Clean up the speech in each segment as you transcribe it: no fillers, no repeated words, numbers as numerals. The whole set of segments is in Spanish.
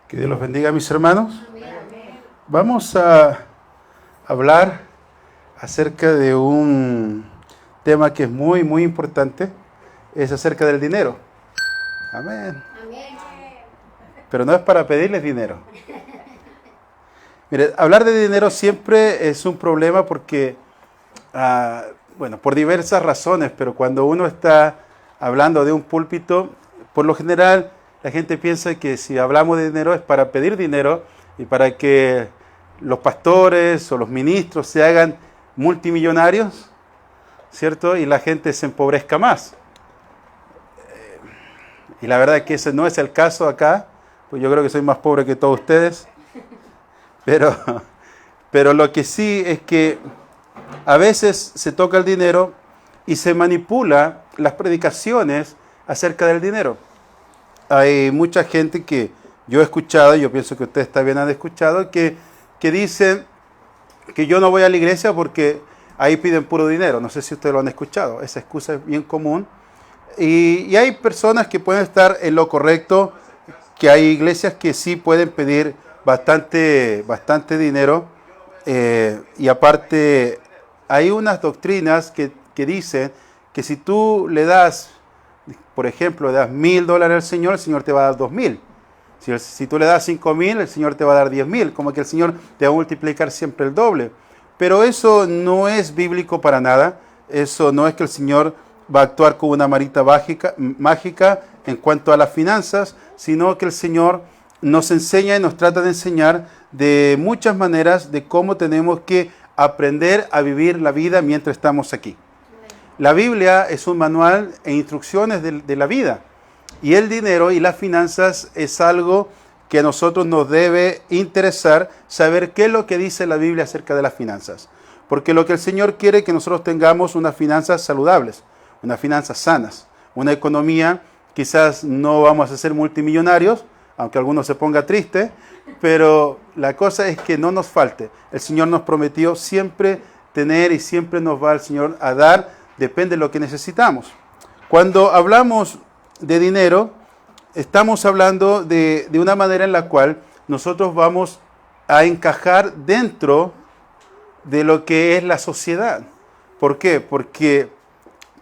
Que Dios los bendiga, mis hermanos. Vamos a hablar acerca de un tema que es muy, muy importante. Es acerca del dinero. Amén. Pero no es para pedirles dinero. Mire, hablar de dinero siempre es un problema porque, por diversas razones, pero cuando uno está hablando de un púlpito, por lo general la gente piensa que si hablamos de dinero es para pedir dinero y para que los pastores o los ministros se hagan multimillonarios, ¿cierto? Y la gente se empobrezca más. Y la verdad es que ese no es el caso acá, pues yo creo que soy más pobre que todos ustedes. Pero lo que sí es que a veces se toca el dinero y se manipula las predicaciones acerca del dinero. Hay mucha gente que yo he escuchado, y yo pienso que ustedes también han escuchado, que dicen que yo no voy a la iglesia porque ahí piden puro dinero. No sé si ustedes lo han escuchado, esa excusa es bien común. Y hay personas que pueden estar en lo correcto, que hay iglesias que sí pueden pedir bastante dinero. Y aparte, hay unas doctrinas que dicen que si tú le das, por ejemplo, le das $1,000 al Señor, el Señor te va a dar 2,000. Si tú le das 5,000, el Señor te va a dar 10,000. Como que el Señor te va a multiplicar siempre el doble. Pero eso no es bíblico para nada. Eso no es que el Señor va a actuar como una varita mágica en cuanto a las finanzas, sino que el Señor nos enseña y nos trata de enseñar de muchas maneras de cómo tenemos que aprender a vivir la vida mientras estamos aquí. La Biblia es un manual e instrucciones de la vida. Y el dinero y las finanzas es algo que a nosotros nos debe interesar saber qué es lo que dice la Biblia acerca de las finanzas. Porque lo que el Señor quiere es que nosotros tengamos unas finanzas saludables, unas finanzas sanas, una economía. Quizás no vamos a ser multimillonarios, aunque alguno se ponga triste, pero la cosa es que no nos falte. El Señor nos prometió siempre tener y siempre nos va el Señor a dar, depende de lo que necesitamos. Cuando hablamos de dinero, estamos hablando de una manera en la cual nosotros vamos a encajar dentro de lo que es la sociedad. ¿Por qué? Porque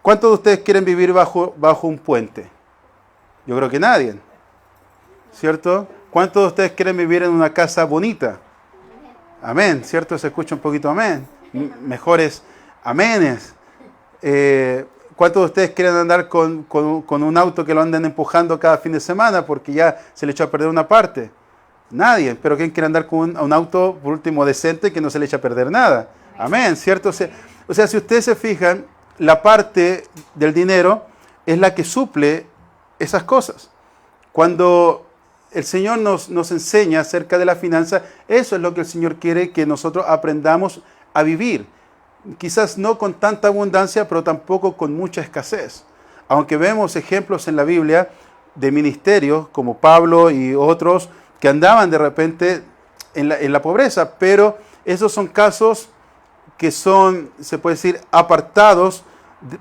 ¿cuántos de ustedes quieren vivir bajo un puente? Yo creo que nadie, ¿cierto? ¿Cuántos de ustedes quieren vivir en una casa bonita? Amén, ¿cierto? Se escucha un poquito amén. Mejores amenes. ¿Cuántos de ustedes quieren andar con un auto que lo anden empujando cada fin de semana porque ya se le echó a perder una parte? Nadie. Pero ¿quién quiere andar con un auto, por último, decente que no se le echa a perder nada? Amén, ¿cierto? O sea, si ustedes se fijan, la parte del dinero es la que suple esas cosas. Cuando el Señor nos enseña acerca de la finanza, eso es lo que el Señor quiere que nosotros aprendamos a vivir. Quizás no con tanta abundancia, pero tampoco con mucha escasez. Aunque vemos ejemplos en la Biblia de ministerios como Pablo y otros que andaban de repente en la pobreza, pero esos son casos que son, se puede decir, apartados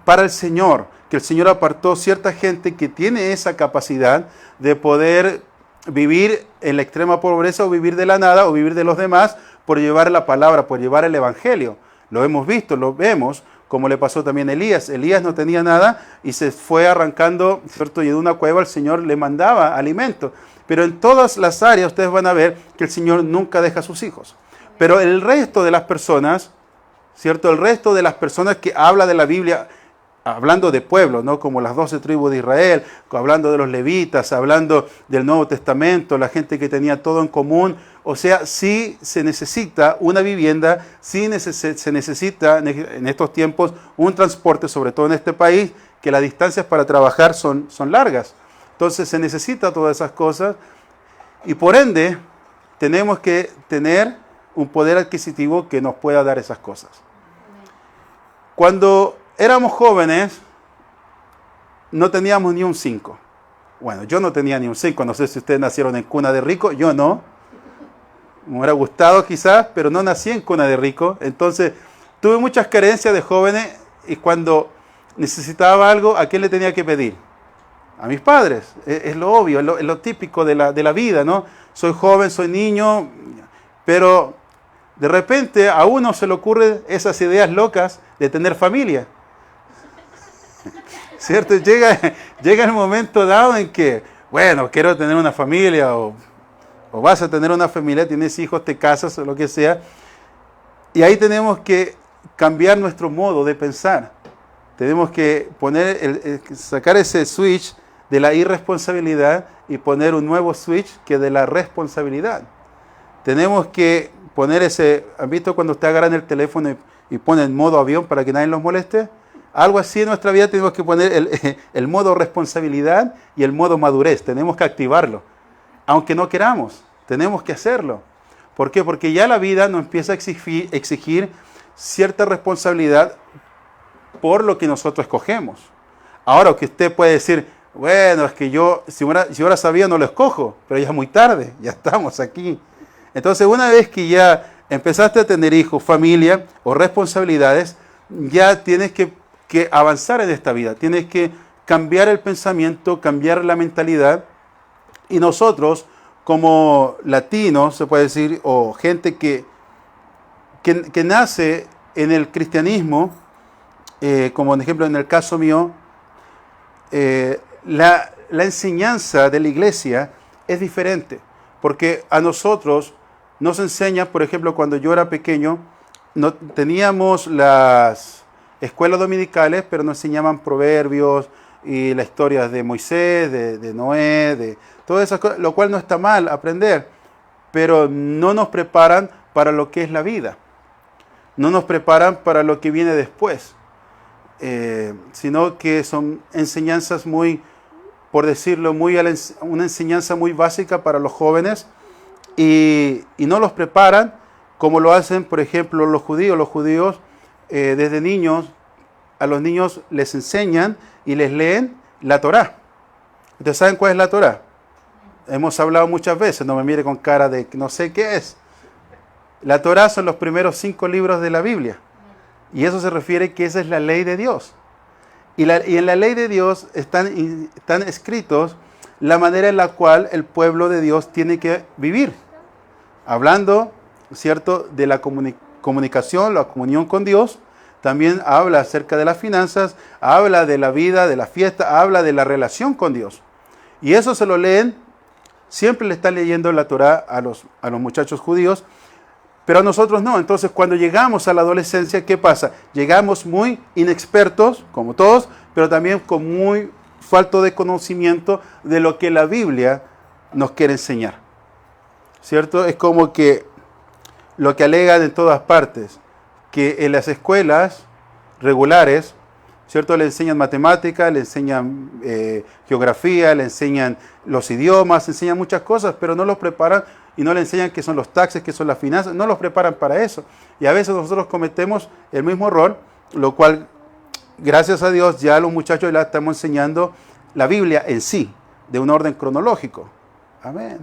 para el Señor, que el Señor apartó cierta gente que tiene esa capacidad de poder vivir en la extrema pobreza o vivir de la nada o vivir de los demás por llevar la palabra, por llevar el evangelio. Lo hemos visto, lo vemos, como le pasó también a Elías. Elías no tenía nada y se fue arrancando, ¿cierto? Y de una cueva el Señor le mandaba alimento. Pero en todas las áreas ustedes van a ver que el Señor nunca deja a sus hijos. Pero el resto de las personas, ¿cierto? El resto de las personas que habla de la Biblia, hablando de pueblos, ¿no? Como las 12 tribus de Israel, hablando de los levitas, hablando del Nuevo Testamento, la gente que tenía todo en común. O sea, sí se necesita una vivienda, sí se necesita en estos tiempos un transporte, sobre todo en este país, que las distancias para trabajar son largas. Entonces se necesita todas esas cosas y por ende tenemos que tener un poder adquisitivo que nos pueda dar esas cosas. Cuando éramos jóvenes, no teníamos ni un 5. Bueno, yo no tenía ni un 5. No sé si ustedes nacieron en cuna de rico. Yo no. Me hubiera gustado quizás, pero no nací en cuna de rico. Entonces, tuve muchas carencias de jóvenes y cuando necesitaba algo, ¿a quién le tenía que pedir? A mis padres. Es lo obvio, es lo típico de la vida, ¿no? soy joven, soy niño, pero de repente a uno se le ocurren esas ideas locas de tener familia. ¿Cierto? Llega el momento dado en que, bueno, quiero tener una familia o vas a tener una familia, tienes hijos, te casas o lo que sea. Y ahí tenemos que cambiar nuestro modo de pensar. Tenemos que sacar ese switch de la irresponsabilidad y poner un nuevo switch que es de la responsabilidad. Tenemos que poner ¿han visto cuando te agarran el teléfono y ponen modo avión para que nadie los moleste? Algo así en nuestra vida tenemos que poner el modo responsabilidad y el modo madurez. Tenemos que activarlo. Aunque no queramos, tenemos que hacerlo. ¿Por qué? Porque ya la vida nos empieza a exigir cierta responsabilidad por lo que nosotros escogemos. Ahora que usted puede decir, bueno, es que si hubiera sabido no lo escojo, pero ya es muy tarde, ya estamos aquí. Entonces, una vez que ya empezaste a tener hijos, familia o responsabilidades, ya tienes que avanzar en esta vida. Tienes que cambiar el pensamiento, cambiar la mentalidad. Y nosotros, como latinos, se puede decir, o gente que nace en el cristianismo, como por ejemplo en el caso mío, la enseñanza de la iglesia es diferente. Porque a nosotros nos enseña, por ejemplo, cuando yo era pequeño, no teníamos las escuelas dominicales, pero nos enseñaban proverbios y las historias de Moisés, de Noé, de todas esas cosas, lo cual no está mal aprender, pero no nos preparan para lo que es la vida. No nos preparan para lo que viene después, sino que son enseñanzas muy, por decirlo, una enseñanza muy básica para los jóvenes y no los preparan como lo hacen, por ejemplo, los judíos. Los judíos desde niños, a los niños les enseñan y les leen la Torá. ¿Ustedes saben cuál es la Torá? Hemos hablado muchas veces, no me mire con cara de no sé qué es. La Torá son los primeros 5 libros de la Biblia. Y eso se refiere que esa es la ley de Dios. Y en la ley de Dios están escritos la manera en la cual el pueblo de Dios tiene que vivir. Hablando, ¿cierto?, de la comunicación, la comunión con Dios. También habla acerca de las finanzas, habla de la vida, de la fiesta, habla de la relación con Dios. Y eso se lo leen, siempre le están leyendo la Torá a los muchachos judíos, pero a nosotros no. Entonces, cuando llegamos a la adolescencia, ¿qué pasa? Llegamos muy inexpertos, como todos, pero también con muy falta de conocimiento de lo que la Biblia nos quiere enseñar. ¿Cierto? Es como que lo que alegan en todas partes, que en las escuelas regulares, ¿cierto?, le enseñan matemáticas, le enseñan geografía, le enseñan los idiomas, le enseñan muchas cosas, pero no los preparan y no le enseñan qué son los taxes, qué son las finanzas, no los preparan para eso. Y a veces nosotros cometemos el mismo error, lo cual, gracias a Dios, ya a los muchachos ya estamos enseñando la Biblia en sí, de un orden cronológico. Amén.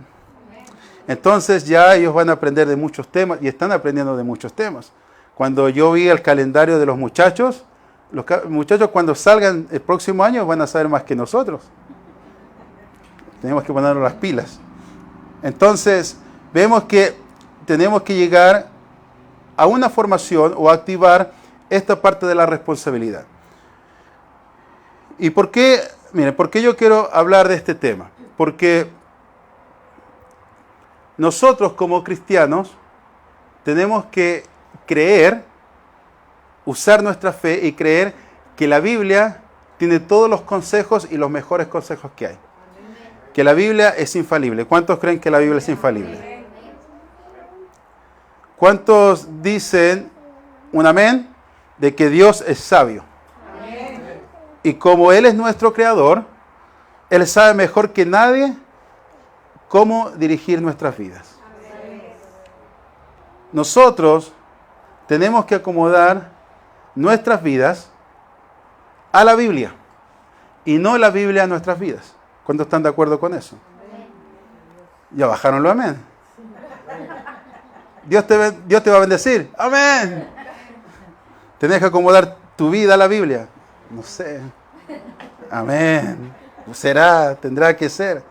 Entonces ya ellos van a aprender de muchos temas y están aprendiendo de muchos temas. Cuando yo vi el calendario de los muchachos cuando salgan el próximo año van a saber más que nosotros. Tenemos que ponernos las pilas. Entonces, vemos que tenemos que llegar a una formación o activar esta parte de la responsabilidad. ¿Y por qué? Miren, ¿por qué yo quiero hablar de este tema? Porque nosotros como cristianos tenemos que creer, usar nuestra fe y creer que la Biblia tiene todos los consejos y los mejores consejos que hay. Que la Biblia es infalible. ¿Cuántos creen que la Biblia es infalible? ¿Cuántos dicen un amén de que Dios es sabio? Y como Él es nuestro creador, Él sabe mejor que nadie cómo dirigir nuestras vidas. Nosotros tenemos que acomodar nuestras vidas a la Biblia y no la Biblia a nuestras vidas. ¿Cuántos están de acuerdo con eso? Ya bajaron lo amén. Dios te va a bendecir. Amén. Tenés que acomodar tu vida a la Biblia. No sé. Amén. Tendrá que ser.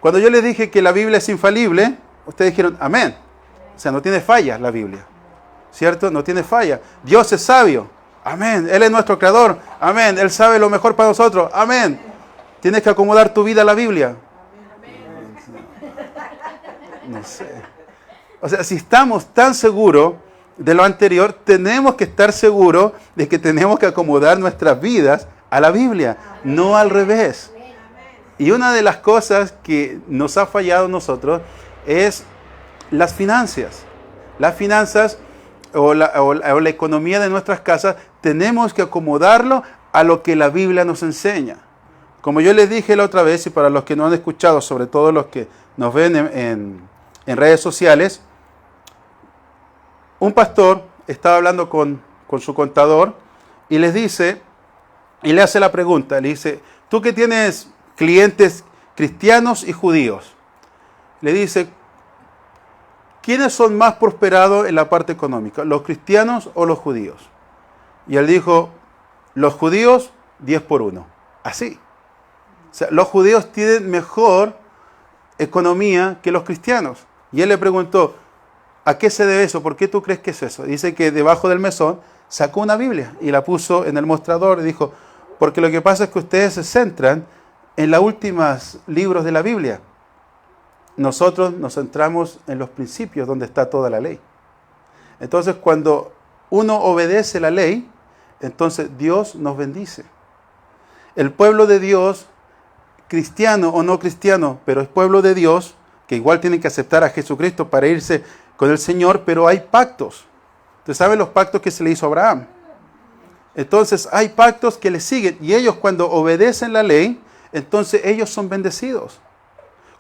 Cuando yo les dije que la Biblia es infalible, ustedes dijeron, amén. O sea, no tiene falla la Biblia. ¿Cierto? No tiene falla. Dios es sabio. Amén. Él es nuestro creador. Amén. Él sabe lo mejor para nosotros. Amén. Tienes que acomodar tu vida a la Biblia. No sé. O sea, si estamos tan seguros de lo anterior, tenemos que estar seguros de que tenemos que acomodar nuestras vidas a la Biblia, no al revés. Y una de las cosas que nos ha fallado a nosotros es las finanzas. Las finanzas o la economía de nuestras casas, tenemos que acomodarlo a lo que la Biblia nos enseña. Como yo les dije la otra vez, y para los que no han escuchado, sobre todo los que nos ven en redes sociales, un pastor estaba hablando con su contador y les dice, y le hace la pregunta, le dice, tú que tienes clientes cristianos y judíos, le dice, ¿quiénes son más prosperados en la parte económica, los cristianos o los judíos? Y él dijo, los judíos 10-1, así. O sea, los judíos tienen mejor economía que los cristianos. Y él le preguntó, ¿a qué se debe eso? ¿Por qué tú crees que es eso? Dice que debajo del mesón sacó una Biblia y la puso en el mostrador y dijo, porque lo que pasa es que ustedes se centran en los últimos libros de la Biblia. Nosotros nos centramos en los principios donde está toda la ley. Entonces, cuando uno obedece la ley, entonces Dios nos bendice. El pueblo de Dios, cristiano o no cristiano, pero es pueblo de Dios, que igual tienen que aceptar a Jesucristo para irse con el Señor, pero hay pactos. Ustedes saben los pactos que se le hizo a Abraham. Entonces hay pactos que le siguen y ellos cuando obedecen la ley, entonces ellos son bendecidos.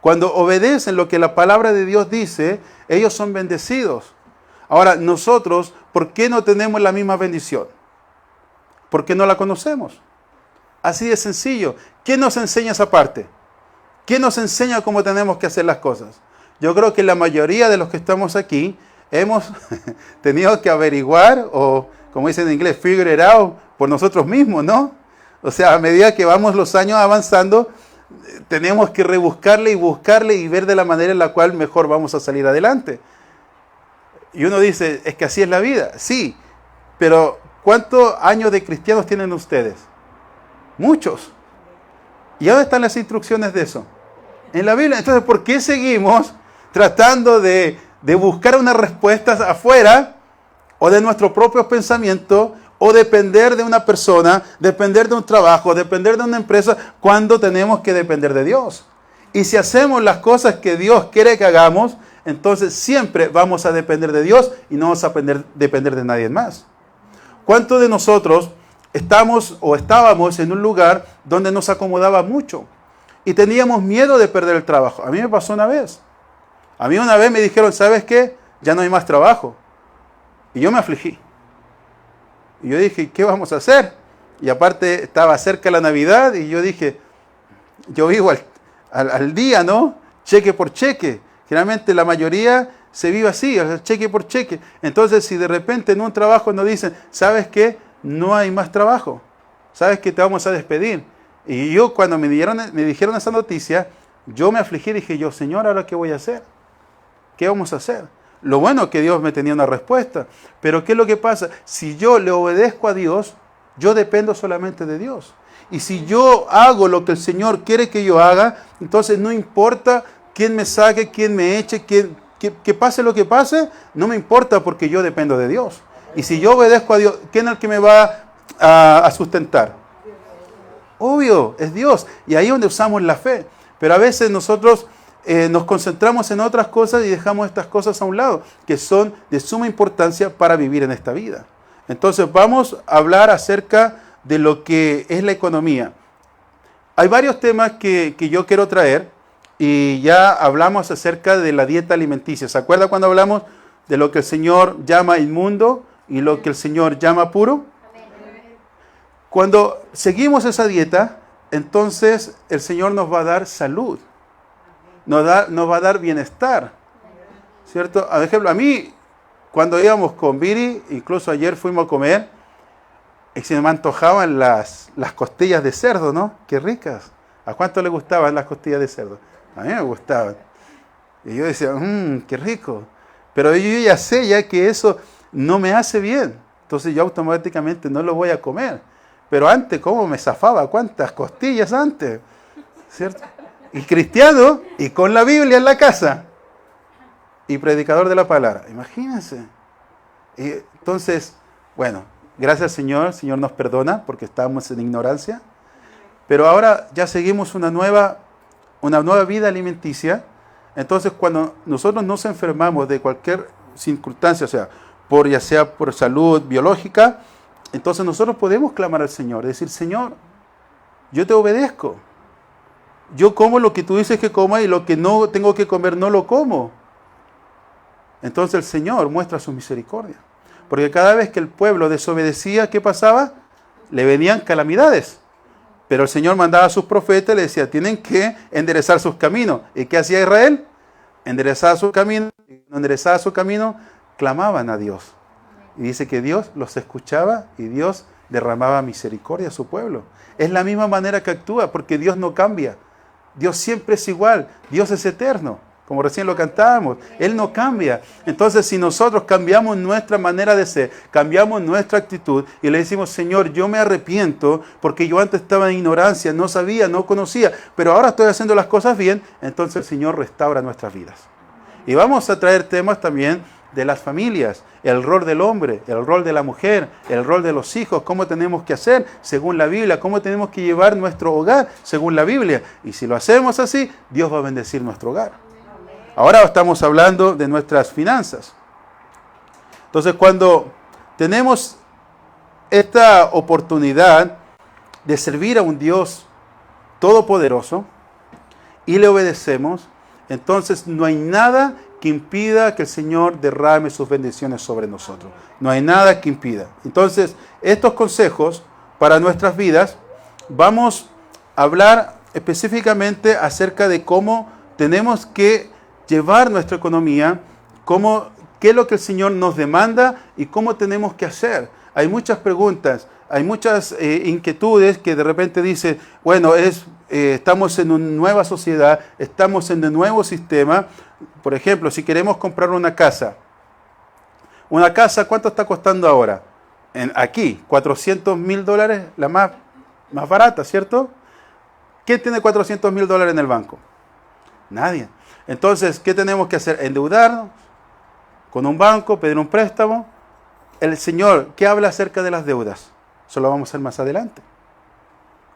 Cuando obedecen lo que la palabra de Dios dice, ellos son bendecidos. Ahora, nosotros, ¿por qué no tenemos la misma bendición? Porque no la conocemos. Así de sencillo. ¿Quién nos enseña esa parte? ¿Quién nos enseña cómo tenemos que hacer las cosas? Yo creo que la mayoría de los que estamos aquí hemos tenido que averiguar o, como dicen en inglés, figure it out por nosotros mismos, ¿no? O sea, a medida que vamos los años avanzando, tenemos que rebuscarle y buscarle y ver de la manera en la cual mejor vamos a salir adelante. Y uno dice, es que así es la vida. Sí, pero ¿cuántos años de cristianos tienen ustedes? Muchos. ¿Y dónde están las instrucciones de eso? En la Biblia. Entonces, ¿por qué seguimos tratando de buscar unas respuestas afuera o de nuestros propios pensamientos o depender de una persona, depender de un trabajo, depender de una empresa cuando tenemos que depender de Dios? Y si hacemos las cosas que Dios quiere que hagamos, entonces siempre vamos a depender de Dios y no vamos a depender de nadie más. ¿Cuántos de nosotros estábamos en un lugar donde nos acomodaba mucho y teníamos miedo de perder el trabajo? A mí me pasó una vez. A mí una vez me dijeron, ¿sabes qué? Ya no hay más trabajo. Y yo me afligí. Y yo dije, ¿qué vamos a hacer? Y aparte estaba cerca la Navidad y yo dije, yo vivo al día, ¿no? Cheque por cheque. Generalmente la mayoría se vive así, o sea, cheque por cheque. Entonces, si de repente en un trabajo nos dicen, ¿sabes qué? No hay más trabajo. ¿Sabes qué? Te vamos a despedir. Y yo cuando me dijeron esa noticia, yo me afligí y dije yo, Señor, ¿ahora qué voy a hacer? ¿Qué vamos a hacer? Lo bueno es que Dios me tenía una respuesta. Pero ¿qué es lo que pasa? Si yo le obedezco a Dios, yo dependo solamente de Dios. Y si yo hago lo que el Señor quiere que yo haga, entonces no importa quién me saque, quién me eche, que pase lo que pase, no me importa porque yo dependo de Dios. Y si yo obedezco a Dios, ¿quién es el que me va a sustentar? Obvio, es Dios. Y ahí es donde usamos la fe. Pero a veces nosotros nos concentramos en otras cosas y dejamos estas cosas a un lado, que son de suma importancia para vivir en esta vida. Entonces vamos a hablar acerca de lo que es la economía. Hay varios temas que yo quiero traer y ya hablamos acerca de la dieta alimenticia. ¿Se acuerda cuando hablamos de lo que el Señor llama inmundo y lo que el Señor llama puro? Cuando seguimos esa dieta, entonces el Señor nos va a dar salud, nos va a dar bienestar, ¿cierto? Por ejemplo, a mí, cuando íbamos con Viri, incluso ayer fuimos a comer, y se me antojaban las costillas de cerdo, ¿no? ¡Qué ricas! ¿A cuánto le gustaban las costillas de cerdo? A mí me gustaban. Y yo decía, qué rico. Pero yo ya sé ya que eso no me hace bien. Entonces yo automáticamente no lo voy a comer. Pero antes, ¿cómo me zafaba? ¿Cuántas costillas antes? ¿Cierto? Y cristiano y con la Biblia en la casa. Y predicador de la palabra. Imagínense. Y entonces, bueno, gracias al Señor. El Señor nos perdona porque estábamos en ignorancia. Pero ahora ya seguimos una nueva vida alimenticia. Entonces, cuando nosotros nos enfermamos de cualquier circunstancia, o sea, ya sea por salud biológica, entonces nosotros podemos clamar al Señor, decir, Señor, yo te obedezco. Yo como lo que tú dices que coma y lo que no tengo que comer no lo como. Entonces el Señor muestra su misericordia. Porque cada vez que el pueblo desobedecía, ¿qué pasaba? Le venían calamidades. Pero el Señor mandaba a sus profetas y le decía, tienen que enderezar sus caminos. ¿Y qué hacía Israel? Enderezaba su camino. Y cuando enderezaba su camino, clamaban a Dios. Y dice que Dios los escuchaba y Dios derramaba misericordia a su pueblo. Es la misma manera que actúa, porque Dios no cambia. Dios siempre es igual. Dios es eterno. Como recién lo cantábamos, Él no cambia. Entonces, si nosotros cambiamos nuestra manera de ser, cambiamos nuestra actitud y le decimos, Señor, yo me arrepiento porque yo antes estaba en ignorancia, no sabía, no conocía, pero ahora estoy haciendo las cosas bien, entonces el Señor restaura nuestras vidas. Y vamos a traer temas también de las familias, el rol del hombre, el rol de la mujer, el rol de los hijos, cómo tenemos que hacer según la Biblia, cómo tenemos que llevar nuestro hogar según la Biblia. Y si lo hacemos así, Dios va a bendecir nuestro hogar. Ahora estamos hablando de nuestras finanzas. Entonces, cuando tenemos esta oportunidad de servir a un Dios todopoderoso y le obedecemos, entonces no hay nada que impida que el Señor derrame sus bendiciones sobre nosotros. No hay nada que impida. Entonces, estos consejos para nuestras vidas, vamos a hablar específicamente acerca de cómo tenemos que llevar nuestra economía, qué es lo que el Señor nos demanda y cómo tenemos que hacer. Hay muchas preguntas, hay muchas inquietudes que de repente dicen, bueno, estamos en una nueva sociedad, estamos en un nuevo sistema. Por ejemplo, si queremos comprar una casa, ¿cuánto está costando ahora? Aquí, $400,000, la más barata, ¿cierto? ¿Quién tiene $400,000 en el banco? Nadie. Entonces, ¿qué tenemos que hacer? Endeudarnos con un banco, pedir un préstamo. El Señor, ¿qué habla acerca de las deudas? Eso lo vamos a hacer más adelante.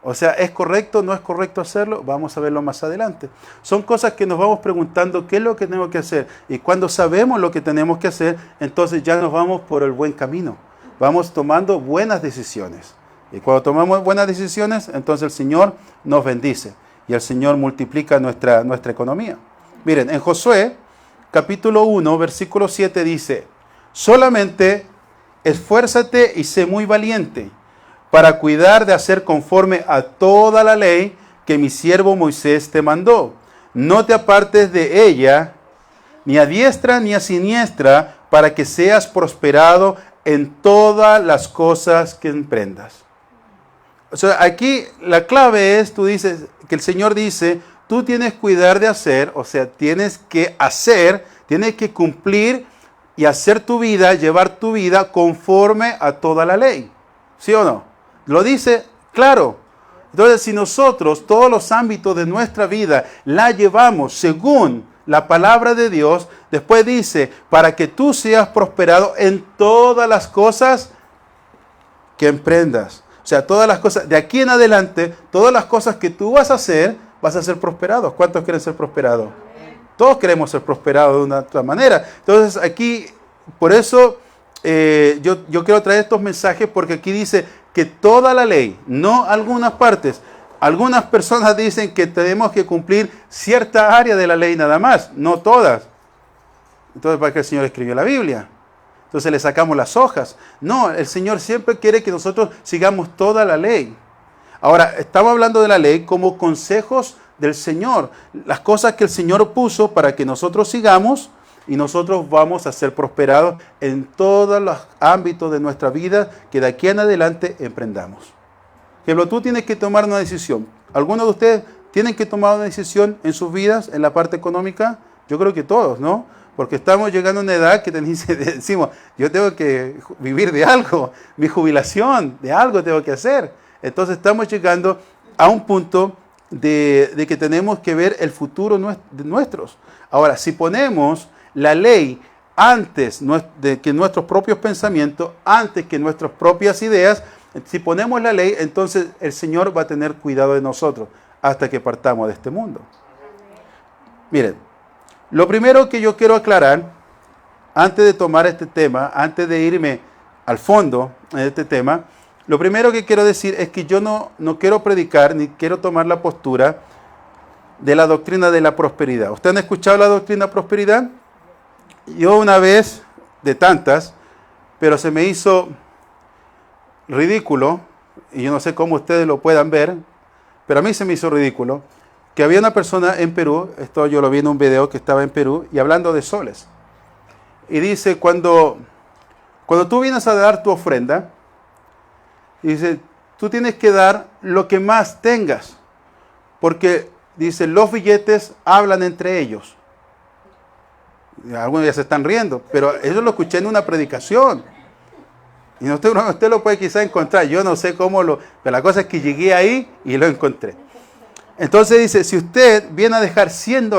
O sea, ¿es correcto o no es correcto hacerlo? Vamos a verlo más adelante. Son cosas que nos vamos preguntando qué es lo que tenemos que hacer. Y cuando sabemos lo que tenemos que hacer, entonces ya nos vamos por el buen camino. Vamos tomando buenas decisiones. Y cuando tomamos buenas decisiones, entonces el Señor nos bendice. Y el Señor multiplica nuestra economía. Miren, en Josué, capítulo 1, versículo 7 dice, solamente esfuérzate y sé muy valiente para cuidar de hacer conforme a toda la ley que mi siervo Moisés te mandó. No te apartes de ella, ni a diestra ni a siniestra, para que seas prosperado en todas las cosas que emprendas. O sea, aquí la clave es, tú dices, que el Señor dice, tú tienes que cuidar de hacer, o sea, tienes que hacer, tienes que cumplir y hacer tu vida, llevar tu vida conforme a toda la ley. ¿Sí o no? Lo dice claro. Entonces, si nosotros todos los ámbitos de nuestra vida la llevamos según la palabra de Dios, después dice, para que tú seas prosperado en todas las cosas que emprendas. O sea, todas las cosas, de aquí en adelante, todas las cosas que tú vas a ser prosperados. ¿Cuántos quieren ser prosperados? Todos queremos ser prosperados de una otra manera. Entonces aquí, por eso yo quiero traer estos mensajes, porque aquí dice que toda la ley, no algunas partes. Algunas personas dicen que tenemos que cumplir cierta área de la ley nada más, no todas. Entonces, ¿para qué el Señor escribió la Biblia? Entonces le sacamos las hojas. No, el Señor siempre quiere que nosotros sigamos toda la ley. Ahora, estamos hablando de la ley como consejos del Señor. Las cosas que el Señor puso para que nosotros sigamos y nosotros vamos a ser prosperados en todos los ámbitos de nuestra vida que de aquí en adelante emprendamos. Por ejemplo, tú tienes que tomar una decisión. Algunos de ustedes tienen que tomar una decisión en sus vidas, en la parte económica. Yo creo que todos, ¿no? Porque estamos llegando a una edad que decimos, yo tengo que vivir de algo, mi jubilación, de algo tengo que hacer. Entonces estamos llegando a un punto de que tenemos que ver el futuro de nuestros. Ahora, si ponemos la ley antes de que nuestros propios pensamientos, antes que nuestras propias ideas, si ponemos la ley, entonces el Señor va a tener cuidado de nosotros hasta que partamos de este mundo. Miren, lo primero que yo quiero aclarar, antes de tomar este tema, antes de irme al fondo en este tema, lo primero que quiero decir es que yo no quiero predicar ni quiero tomar la postura de la doctrina de la prosperidad. ¿Ustedes han escuchado la doctrina de prosperidad? Yo una vez, de tantas, pero se me hizo ridículo, y yo no sé cómo ustedes lo puedan ver, pero a mí se me hizo ridículo, que había una persona en Perú, esto yo lo vi en un video que estaba en Perú, y hablando de soles. Y dice, cuando tú vienes a dar tu ofrenda, dice, tú tienes que dar lo que más tengas, porque, dice, los billetes hablan entre ellos. Algunos ya se están riendo, pero eso lo escuché en una predicación. Y usted lo puede quizá encontrar, yo no sé cómo pero la cosa es que llegué ahí y lo encontré. Entonces dice, si usted viene a dejar 100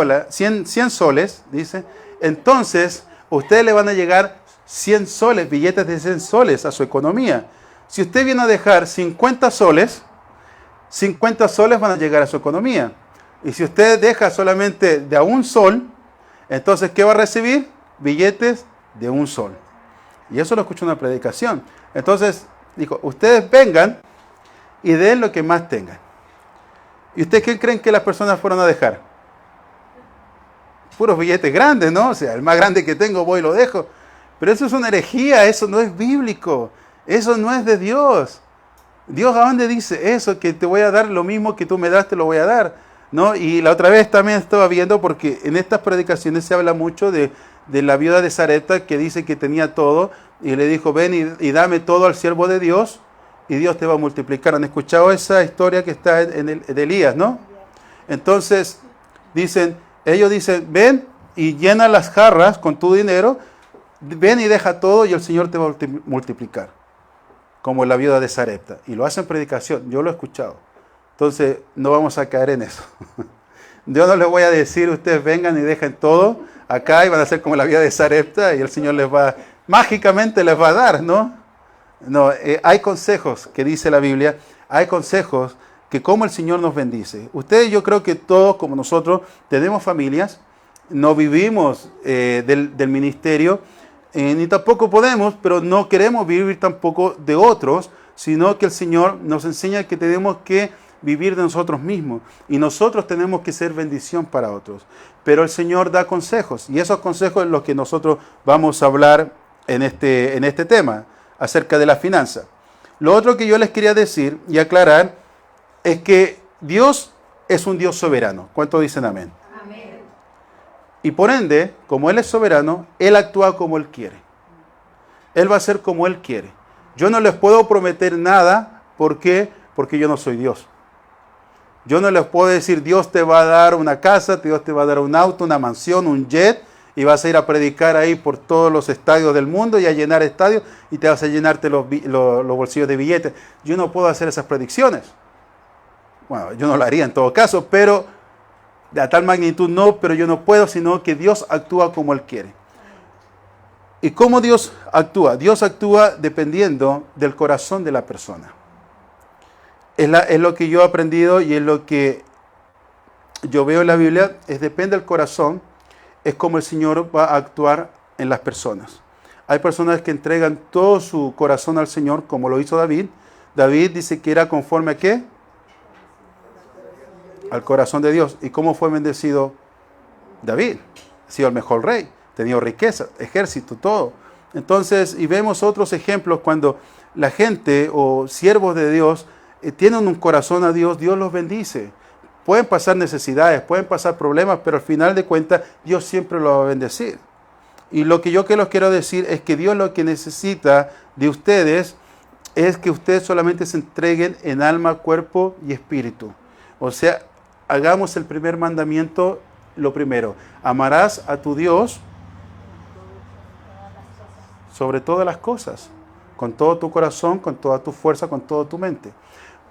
soles, dice, entonces a usted le van a llegar 100 soles, billetes de 100 soles a su economía. Si usted viene a dejar 50 soles van a llegar a su economía. Y si usted deja solamente de a un sol, entonces, ¿qué va a recibir? Billetes de un sol. Y eso lo escucho en una predicación. Entonces, dijo, ustedes vengan y den lo que más tengan. ¿Y ustedes qué creen que las personas fueron a dejar? Puros billetes grandes, ¿no? O sea, el más grande que tengo voy y lo dejo. Pero eso es una herejía, eso no es bíblico. Eso no es de Dios. Dios, ¿a dónde dice eso? Que te voy a dar lo mismo que tú me das, te lo voy a dar. ¿No? Y la otra vez también estaba viendo, porque en estas predicaciones se habla mucho de la viuda de Sarepta, que dice que tenía todo, y le dijo, ven y dame todo al siervo de Dios, y Dios te va a multiplicar. ¿Han escuchado esa historia que está de Elías, no? Entonces, ellos dicen, ven y llena las jarras con tu dinero, ven y deja todo y el Señor te va a multiplicar. Como la viuda de Sarepta. Y lo hacen predicación, yo lo he escuchado. Entonces, no vamos a caer en eso. Yo no les voy a decir, ustedes vengan y dejen todo acá y van a ser como la vida de Sarepta y el Señor mágicamente les va a dar, ¿no? No, hay consejos que dice la Biblia, hay consejos que como el Señor nos bendice. Ustedes, yo creo que todos como nosotros tenemos familias, no vivimos del ministerio, ni tampoco podemos, pero no queremos vivir tampoco de otros, sino que el Señor nos enseña que tenemos que vivir de nosotros mismos y nosotros tenemos que ser bendición para otros. Pero el Señor da consejos y esos consejos es los que nosotros vamos a hablar en este tema acerca de la finanza. Lo otro que yo les quería decir y aclarar es que Dios es un Dios soberano. ¿Cuántos dicen amén? Amén. Y por ende, como Él es soberano, Él actúa como Él quiere. Él va a hacer como Él quiere. Yo no les puedo prometer nada. ¿Por qué? Porque yo no soy Dios. Yo no les puedo decir, Dios te va a dar una casa, Dios te va a dar un auto, una mansión, un jet, y vas a ir a predicar ahí por todos los estadios del mundo y a llenar estadios, y te vas a llenarte los bolsillos de billetes. Yo no puedo hacer esas predicciones. Bueno, yo no lo haría en todo caso, pero de a tal magnitud no, pero yo no puedo, sino que Dios actúa como Él quiere. ¿Y cómo Dios actúa? Dios actúa dependiendo del corazón de la persona. Es lo que yo he aprendido y es lo que yo veo en la Biblia, depende del corazón, es como el Señor va a actuar en las personas. Hay personas que entregan todo su corazón al Señor, como lo hizo David. David dice que era conforme a ¿qué? Al corazón de Dios. ¿Y cómo fue bendecido David? Ha sido el mejor rey, tenía riqueza, ejército, todo. Entonces, y vemos otros ejemplos cuando la gente o siervos de Dios tienen un corazón a Dios, Dios los bendice. Pueden pasar necesidades, pueden pasar problemas, pero al final de cuentas Dios siempre los va a bendecir. Y lo que yo les quiero decir es que Dios lo que necesita de ustedes es que ustedes solamente se entreguen en alma, cuerpo y espíritu. O sea, hagamos el primer mandamiento, lo primero. Amarás a tu Dios sobre todas las cosas, con todo tu corazón, con toda tu fuerza, con toda tu mente.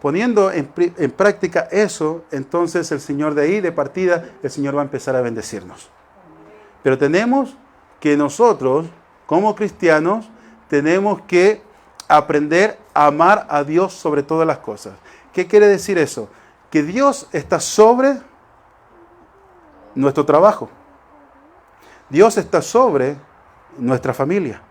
Poniendo en práctica eso, entonces el Señor de ahí, de partida, el Señor va a empezar a bendecirnos. Pero tenemos que nosotros, como cristianos, tenemos que aprender a amar a Dios sobre todas las cosas. ¿Qué quiere decir eso? Que Dios está sobre nuestro trabajo. Dios está sobre nuestra familia,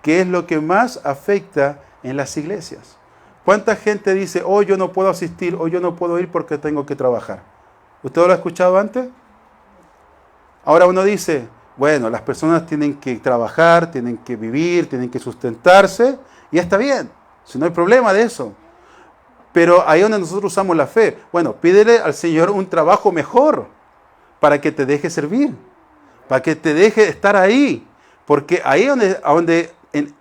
que es lo que más afecta en las iglesias. ¿Cuánta gente dice, hoy yo no puedo asistir, hoy yo no puedo ir porque tengo que trabajar? ¿Usted lo ha escuchado antes? Ahora uno dice, bueno, las personas tienen que trabajar, tienen que vivir, tienen que sustentarse, y está bien, si no hay problema de eso. Pero ahí donde nosotros usamos la fe, bueno, pídele al Señor un trabajo mejor para que te deje servir, para que te deje estar ahí, porque ahí donde en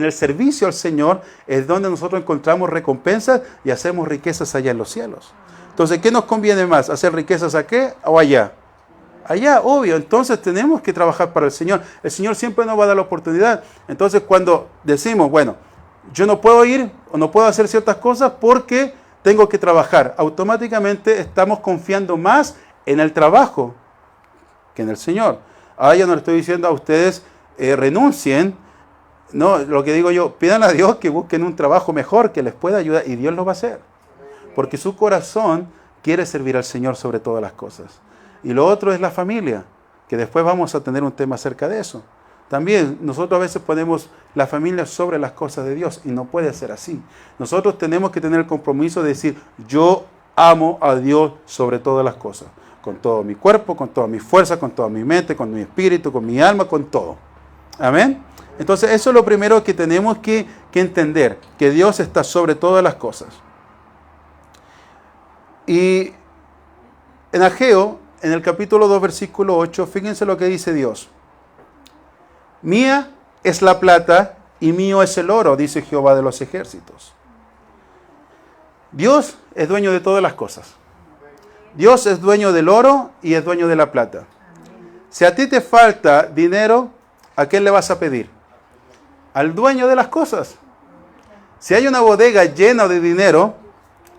el servicio al Señor es donde nosotros encontramos recompensas y hacemos riquezas allá en los cielos. Entonces, ¿qué nos conviene más? ¿Hacer riquezas aquí o allá? Allá, obvio. Entonces tenemos que trabajar para el Señor. El Señor siempre nos va a dar la oportunidad. Entonces, cuando decimos, bueno, yo no puedo ir o no puedo hacer ciertas cosas porque tengo que trabajar, automáticamente estamos confiando más en el trabajo que en el Señor. Ahora yo no le estoy diciendo a ustedes renuncien. No, lo que digo yo, pidan a Dios que busquen un trabajo mejor que les pueda ayudar y Dios lo va a hacer. Porque su corazón quiere servir al Señor sobre todas las cosas. Y lo otro es la familia, que después vamos a tener un tema acerca de eso. También nosotros a veces ponemos la familia sobre las cosas de Dios y no puede ser así. Nosotros tenemos que tener el compromiso de decir, yo amo a Dios sobre todas las cosas. Con todo mi cuerpo, con toda mi fuerza, con toda mi mente, con mi espíritu, con mi alma, con todo. Amén. Entonces eso es lo primero que tenemos que entender, que Dios está sobre todas las cosas. Y en Ageo, en el capítulo 2, versículo 8, fíjense lo que dice Dios. Mía es la plata y mío es el oro, dice Jehová de los ejércitos. Dios es dueño de todas las cosas. Dios es dueño del oro y es dueño de la plata. Si a ti te falta dinero, ¿a quién le vas a pedir? Al dueño de las cosas. Si hay una bodega llena de dinero,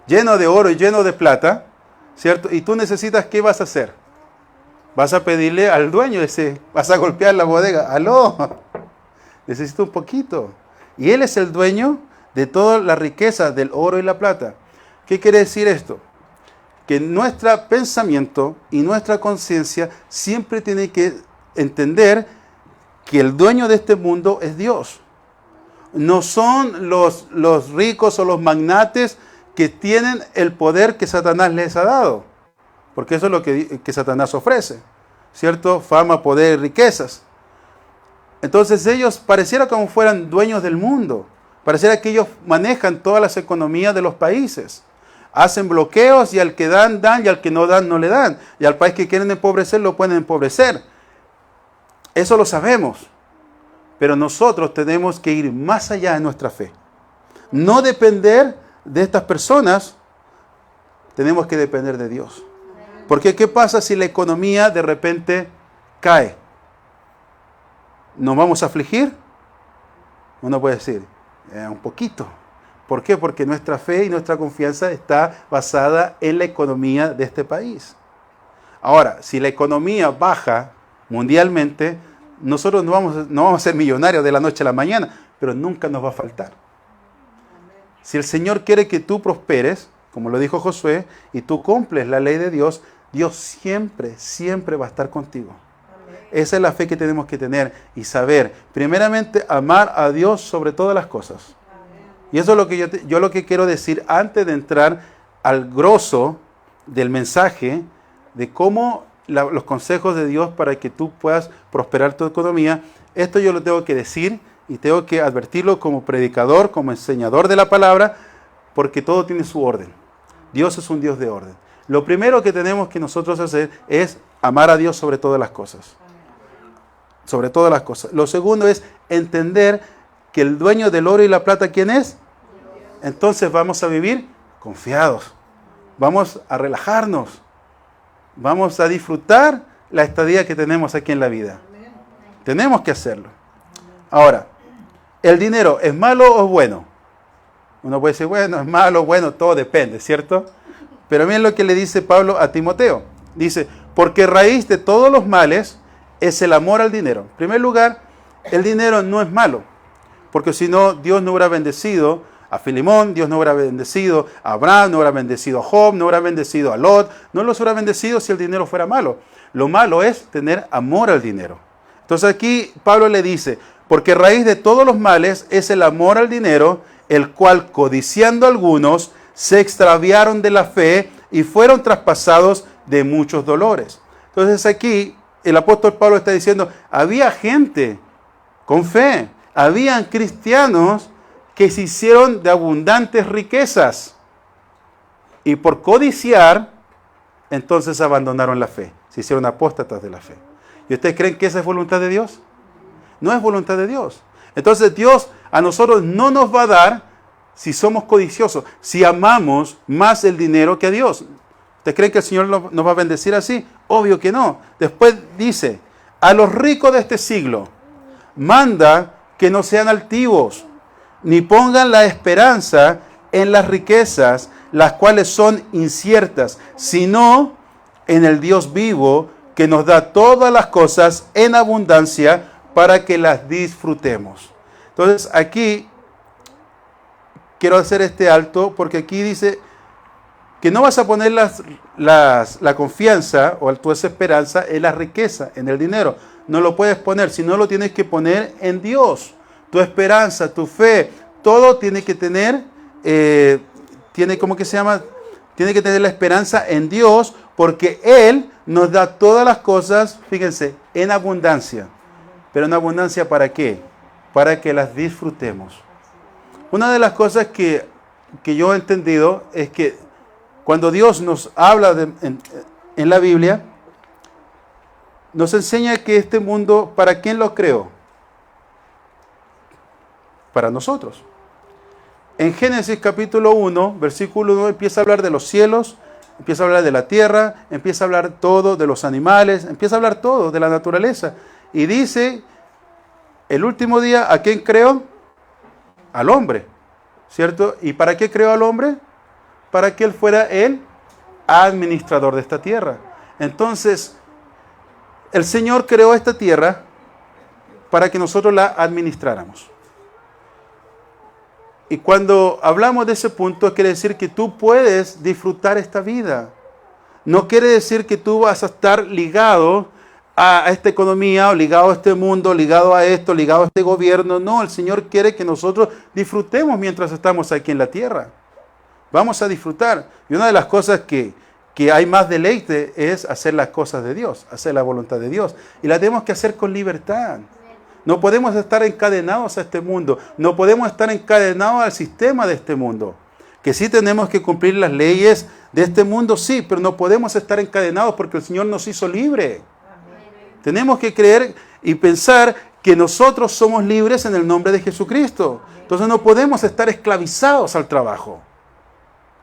lleno de oro y lleno de plata, ¿cierto? Y tú necesitas, ¿qué vas a hacer? Vas a pedirle al dueño vas a golpear la bodega. ¡Aló! Necesito un poquito. Y él es el dueño de toda la riqueza del oro y la plata. ¿Qué quiere decir esto? Que nuestro pensamiento y nuestra conciencia siempre tiene que entender que el dueño de este mundo es Dios. No son los ricos o los magnates que tienen el poder que Satanás les ha dado. Porque eso es lo que Satanás ofrece, ¿cierto? Fama, poder, riquezas. Entonces ellos pareciera como fueran dueños del mundo. Pareciera que ellos manejan todas las economías de los países. Hacen bloqueos y al que dan, dan, y al que no dan, no le dan. Y al país que quieren empobrecer, lo pueden empobrecer. Eso lo sabemos. Pero nosotros tenemos que ir más allá de nuestra fe. No depender de estas personas, tenemos que depender de Dios. Porque ¿qué pasa si la economía de repente cae? ¿Nos vamos a afligir? Uno puede decir, un poquito. ¿Por qué? Porque nuestra fe y nuestra confianza está basada en la economía de este país. Ahora, si la economía baja mundialmente, nosotros no vamos a ser millonarios de la noche a la mañana, pero nunca nos va a faltar. Si el Señor quiere que tú prosperes, como lo dijo Josué, y tú cumples la ley de Dios, Dios siempre, siempre va a estar contigo. Amén. Esa es la fe que tenemos que tener y saber, primeramente, amar a Dios sobre todas las cosas. Amén. Y eso es lo que yo lo que quiero decir antes de entrar al grosso del mensaje, de cómo los consejos de Dios para que tú puedas prosperar tu economía. Esto yo lo tengo que decir y tengo que advertirlo como predicador, como enseñador de la palabra, porque todo tiene su orden. Dios es un Dios de orden. Lo primero que tenemos que nosotros hacer es amar a Dios sobre todas las cosas. Sobre todas las cosas. Lo segundo es entender que el dueño del oro y la plata, ¿quién es? Entonces vamos a vivir confiados. vamos a relajarnos, vamos a disfrutar la estadía que tenemos aquí en la vida. Tenemos que hacerlo. Ahora, ¿el dinero es malo o es bueno? Uno puede decir, bueno, es malo, bueno, todo depende, ¿cierto? Pero miren lo que le dice Pablo a Timoteo. Dice, porque raíz de todos los males es el amor al dinero. En primer lugar, el dinero no es malo, porque si no, Dios no hubiera bendecido a Filemón, Dios no hubiera bendecido a Abraham, no hubiera bendecido a Job, no hubiera bendecido a Lot, no los hubiera bendecido si el dinero fuera malo. Lo malo es tener amor al dinero. Entonces aquí Pablo le dice, porque raíz de todos los males es el amor al dinero, el cual codiciando algunos se extraviaron de la fe y fueron traspasados de muchos dolores. Entonces aquí el apóstol Pablo está diciendo, había gente con fe, habían cristianos que se hicieron de abundantes riquezas y por codiciar, entonces abandonaron la fe, se hicieron apóstatas de la fe. ¿Y ustedes creen que esa es voluntad de Dios? No es voluntad de Dios. Entonces Dios a nosotros no nos va a dar si somos codiciosos, si amamos más el dinero que a Dios. ¿Ustedes creen que el Señor nos va a bendecir así? Obvio que no. Después dice, a los ricos de este siglo, manda que no sean altivos, ni pongan la esperanza en las riquezas, las cuales son inciertas, sino en el Dios vivo, que nos da todas las cosas en abundancia para que las disfrutemos. Entonces aquí quiero hacer este alto porque aquí dice que no vas a poner la confianza o tu esperanza en la riqueza, en el dinero. No lo puedes poner, sino lo tienes que poner en Dios. Tu esperanza, tu fe, todo tiene que tener, tiene que tener la esperanza en Dios, porque Él nos da todas las cosas, fíjense, en abundancia. ¿Pero en abundancia para qué? Para que las disfrutemos. Una de las cosas que yo he entendido es que cuando Dios nos habla en la Biblia, nos enseña que este mundo, ¿para quién lo creó? Para nosotros. En Génesis capítulo 1, versículo 1, empieza a hablar de los cielos, empieza a hablar de la tierra, empieza a hablar todo de los animales, empieza a hablar todo de la naturaleza. Y dice, el último día, ¿a quién creó? Al hombre, ¿cierto? ¿Y para qué creó al hombre? Para que él fuera el administrador de esta tierra. Entonces, el Señor creó esta tierra para que nosotros la administráramos. Y cuando hablamos de ese punto, quiere decir que tú puedes disfrutar esta vida. No quiere decir que tú vas a estar ligado a esta economía, o ligado a este mundo, ligado a esto, ligado a este gobierno. No, el Señor quiere que nosotros disfrutemos mientras estamos aquí en la tierra. Vamos a disfrutar. Y una de las cosas que hay más deleite es hacer las cosas de Dios, hacer la voluntad de Dios. Y la tenemos que hacer con libertad. No podemos estar encadenados a este mundo. No podemos estar encadenados al sistema de este mundo. Que sí tenemos que cumplir las leyes de este mundo, sí, pero no podemos estar encadenados porque el Señor nos hizo libres. Tenemos que creer y pensar que nosotros somos libres en el nombre de Jesucristo. Entonces no podemos estar esclavizados al trabajo.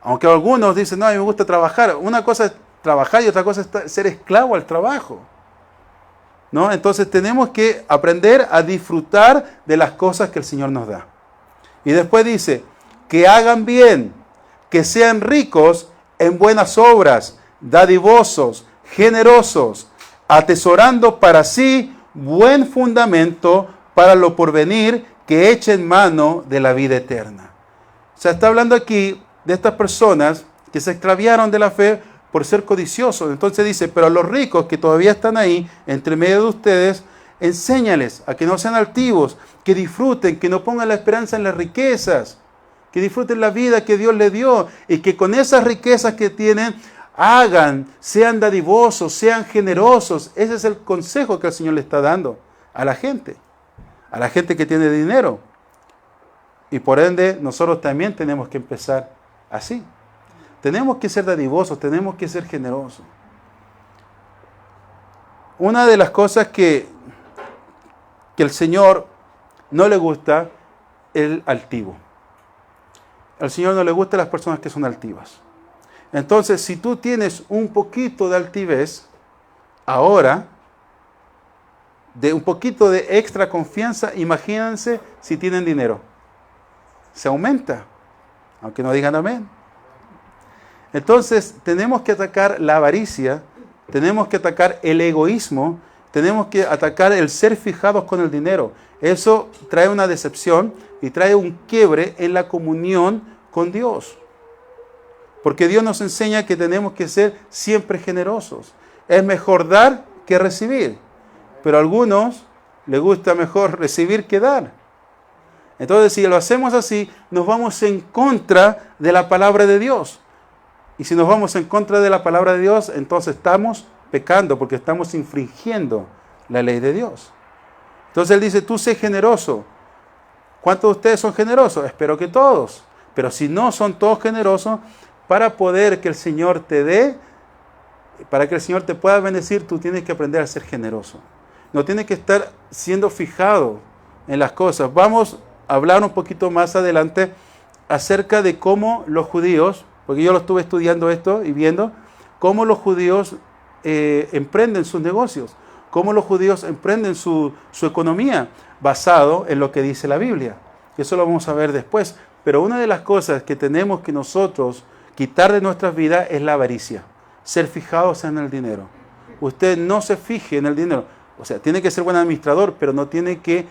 Aunque algunos dicen, no, a mí me gusta trabajar. Una cosa es trabajar y otra cosa es ser esclavo al trabajo. ¿No? Entonces tenemos que aprender a disfrutar de las cosas que el Señor nos da. Y después dice, que hagan bien, que sean ricos en buenas obras, dadivosos, generosos, atesorando para sí buen fundamento para lo porvenir, que echen mano de la vida eterna. O sea, está hablando aquí de estas personas que se extraviaron de la fe por ser codiciosos. Entonces dice, pero a los ricos que todavía están ahí, entre medio de ustedes, enséñales a que no sean altivos, que disfruten, que no pongan la esperanza en las riquezas, que disfruten la vida que Dios les dio y que con esas riquezas que tienen, sean dadivosos, sean generosos. Ese es el consejo que el Señor le está dando a la gente que tiene dinero. Y por ende, nosotros también tenemos que empezar así. Tenemos que ser dadivosos, tenemos que ser generosos. Una de las cosas que el Señor no le gusta es el altivo. Al Señor no le gustan las personas que son altivas. Entonces, si tú tienes un poquito de altivez, ahora, de un poquito de extra confianza, imagínense si tienen dinero. Se aumenta, aunque no digan amén. Entonces, tenemos que atacar la avaricia, tenemos que atacar el egoísmo, tenemos que atacar el ser fijados con el dinero. Eso trae una decepción y trae un quiebre en la comunión con Dios. Porque Dios nos enseña que tenemos que ser siempre generosos. Es mejor dar que recibir. Pero a algunos les gusta mejor recibir que dar. Entonces, si lo hacemos así, nos vamos en contra de la palabra de Dios. Y si nos vamos en contra de la palabra de Dios, entonces estamos pecando porque estamos infringiendo la ley de Dios. Entonces Él dice, tú sé generoso. ¿Cuántos de ustedes son generosos? Espero que todos. Pero si no son todos generosos, para poder que el Señor te dé, para que el Señor te pueda bendecir, tú tienes que aprender a ser generoso. No tienes que estar siendo fijado en las cosas. Vamos a hablar un poquito más adelante acerca de cómo los judíos, porque yo lo estuve estudiando esto y viendo, cómo los judíos emprenden sus negocios, cómo los judíos emprenden su economía basado en lo que dice la Biblia. Eso lo vamos a ver después. Pero una de las cosas que tenemos que nosotros quitar de nuestras vidas es la avaricia. Ser fijados en el dinero. Usted no se fije en el dinero. O sea, tiene que ser buen administrador, pero no tiene que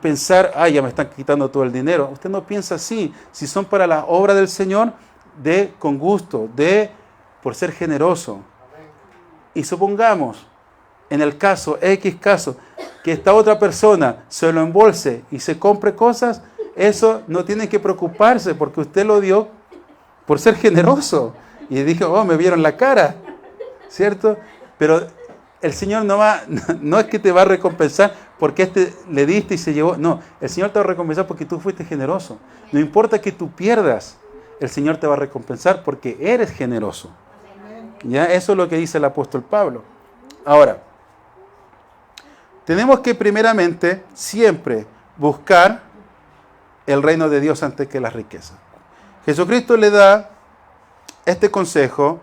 pensar, ya me están quitando todo el dinero. Usted no piensa así. Si son para la obra del Señor, dé con gusto, dé por ser generoso. Y supongamos, en el caso, X caso, que esta otra persona se lo embolse y se compre cosas, eso no tiene que preocuparse porque usted lo dio por ser generoso. Y dijo, me vieron la cara, ¿cierto? Pero el Señor no es que te va a recompensar porque le diste y se llevó. No, el Señor te va a recompensar porque tú fuiste generoso. No importa que tú pierdas, el Señor te va a recompensar porque eres generoso. ¿Ya? Eso es lo que dice el apóstol Pablo. Ahora, tenemos que primeramente siempre buscar el reino de Dios antes que las riquezas. Jesucristo le da este consejo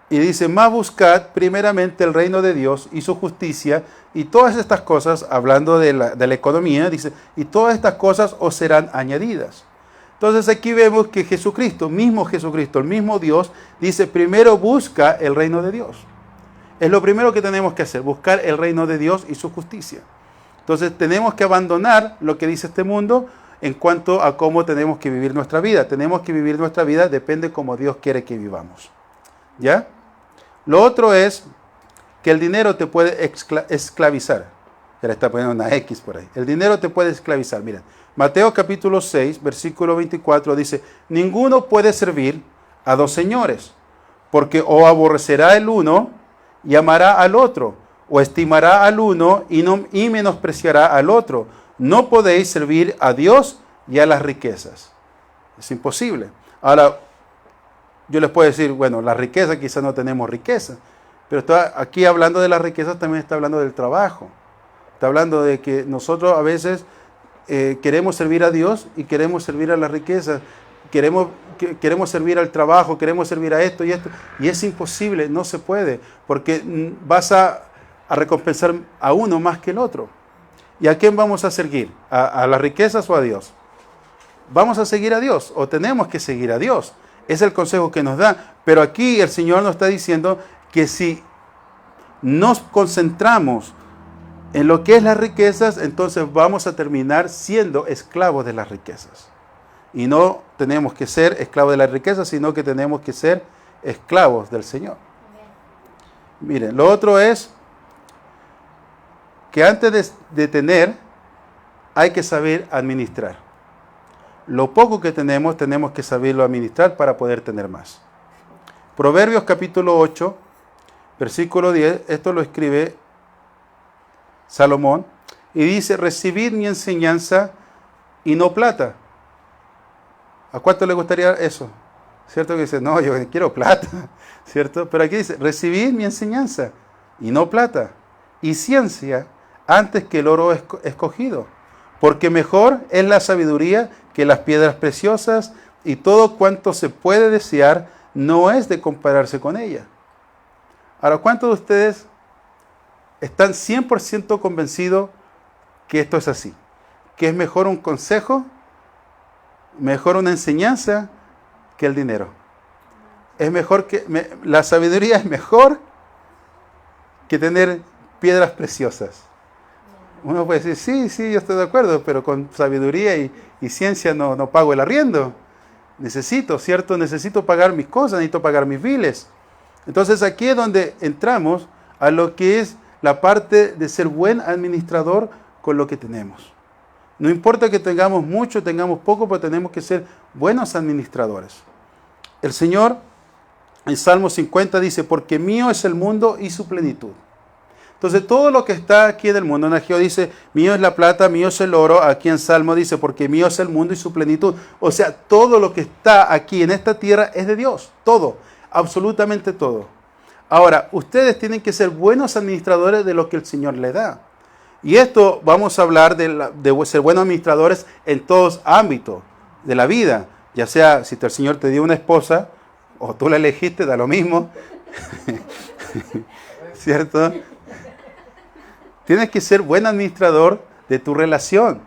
y dice, más buscad primeramente el reino de Dios y su justicia y todas estas cosas, hablando de la economía, dice, y todas estas cosas os serán añadidas. Entonces aquí vemos que Jesucristo, el mismo Dios, dice, primero busca el reino de Dios. Es lo primero que tenemos que hacer, buscar el reino de Dios y su justicia. Entonces tenemos que abandonar lo que dice este mundo en cuanto a cómo tenemos que vivir nuestra vida. Tenemos que vivir nuestra vida, depende como Dios quiere que vivamos. ¿Ya? Lo otro es que el dinero te puede esclavizar. Ya le está poniendo una X por ahí. El dinero te puede esclavizar. Mira, Mateo capítulo 6, versículo 24 dice, ninguno puede servir a dos señores, porque o aborrecerá el uno y amará al otro, o estimará al uno y menospreciará al otro. No podéis servir a Dios y a las riquezas. Es imposible. Ahora, yo les puedo decir, bueno, la riqueza quizás no tenemos riqueza, pero está aquí hablando de las riquezas, también está hablando del trabajo. Está hablando de que nosotros a veces queremos servir a Dios y queremos servir a las riquezas. Queremos servir al trabajo, queremos servir a esto y esto. Y es imposible, no se puede, porque vas a recompensar a uno más que el otro. ¿Y a quién vamos a seguir? ¿A las riquezas o a Dios? Vamos a seguir a Dios, o tenemos que seguir a Dios. Es el consejo que nos da. Pero aquí el Señor nos está diciendo que si nos concentramos en lo que es las riquezas, entonces vamos a terminar siendo esclavos de las riquezas. Y no tenemos que ser esclavos de las riquezas, sino que tenemos que ser esclavos del Señor. Miren, lo otro es que antes de tener, hay que saber administrar. Lo poco que tenemos que saberlo administrar para poder tener más. Proverbios capítulo 8, versículo 10, esto lo escribe Salomón, y dice, recibid mi enseñanza y no plata. ¿A cuánto le gustaría eso? ¿Cierto? Que dice, no, yo quiero plata, ¿cierto? Pero aquí dice, recibid mi enseñanza y no plata, y ciencia antes que el oro escogido, porque mejor es la sabiduría que las piedras preciosas y todo cuanto se puede desear no es de compararse con ella. Ahora, ¿cuántos de ustedes están 100% convencidos que esto es así? Que es mejor un consejo, mejor una enseñanza que el dinero. Es mejor la sabiduría es mejor que tener piedras preciosas. Uno puede decir, sí, yo estoy de acuerdo, pero con sabiduría y ciencia no pago el arriendo. ¿Cierto? Necesito pagar mis cosas, necesito pagar mis biles. Entonces aquí es donde entramos a lo que es la parte de ser buen administrador con lo que tenemos. No importa que tengamos mucho, tengamos poco, pero tenemos que ser buenos administradores. El Señor en Salmo 50 dice, porque mío es el mundo y su plenitud. Entonces todo lo que está aquí en el mundo, en Ageo dice, mío es la plata, mío es el oro. Aquí en Salmo dice, porque mío es el mundo y su plenitud. O sea, todo lo que está aquí en esta tierra es de Dios. Todo, absolutamente todo. Ahora, ustedes tienen que ser buenos administradores de lo que el Señor les da. Y esto vamos a hablar de ser buenos administradores en todos ámbitos de la vida. Ya sea, si el Señor te dio una esposa, o tú la elegiste, da lo mismo. ¿Cierto? Tienes que ser buen administrador de tu relación.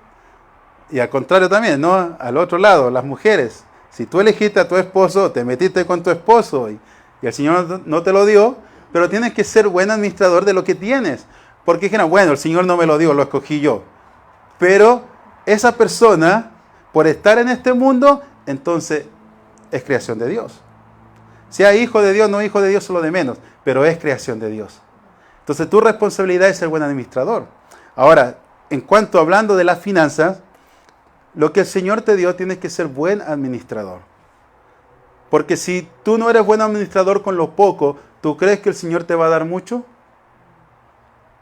Y al contrario también, ¿no? Al otro lado, las mujeres. Si tú elegiste a tu esposo, te metiste con tu esposo y el Señor no te lo dio, pero tienes que ser buen administrador de lo que tienes. Porque dijeron, bueno, el Señor no me lo dio, lo escogí yo. Pero esa persona, por estar en este mundo, entonces es creación de Dios. Sea hijo de Dios, no hijo de Dios, solo de menos, pero es creación de Dios. Entonces tu responsabilidad es ser buen administrador. Ahora, en cuanto hablando de las finanzas, lo que el Señor te dio, tienes que ser buen administrador. Porque si tú no eres buen administrador con lo poco, ¿tú crees que el Señor te va a dar mucho?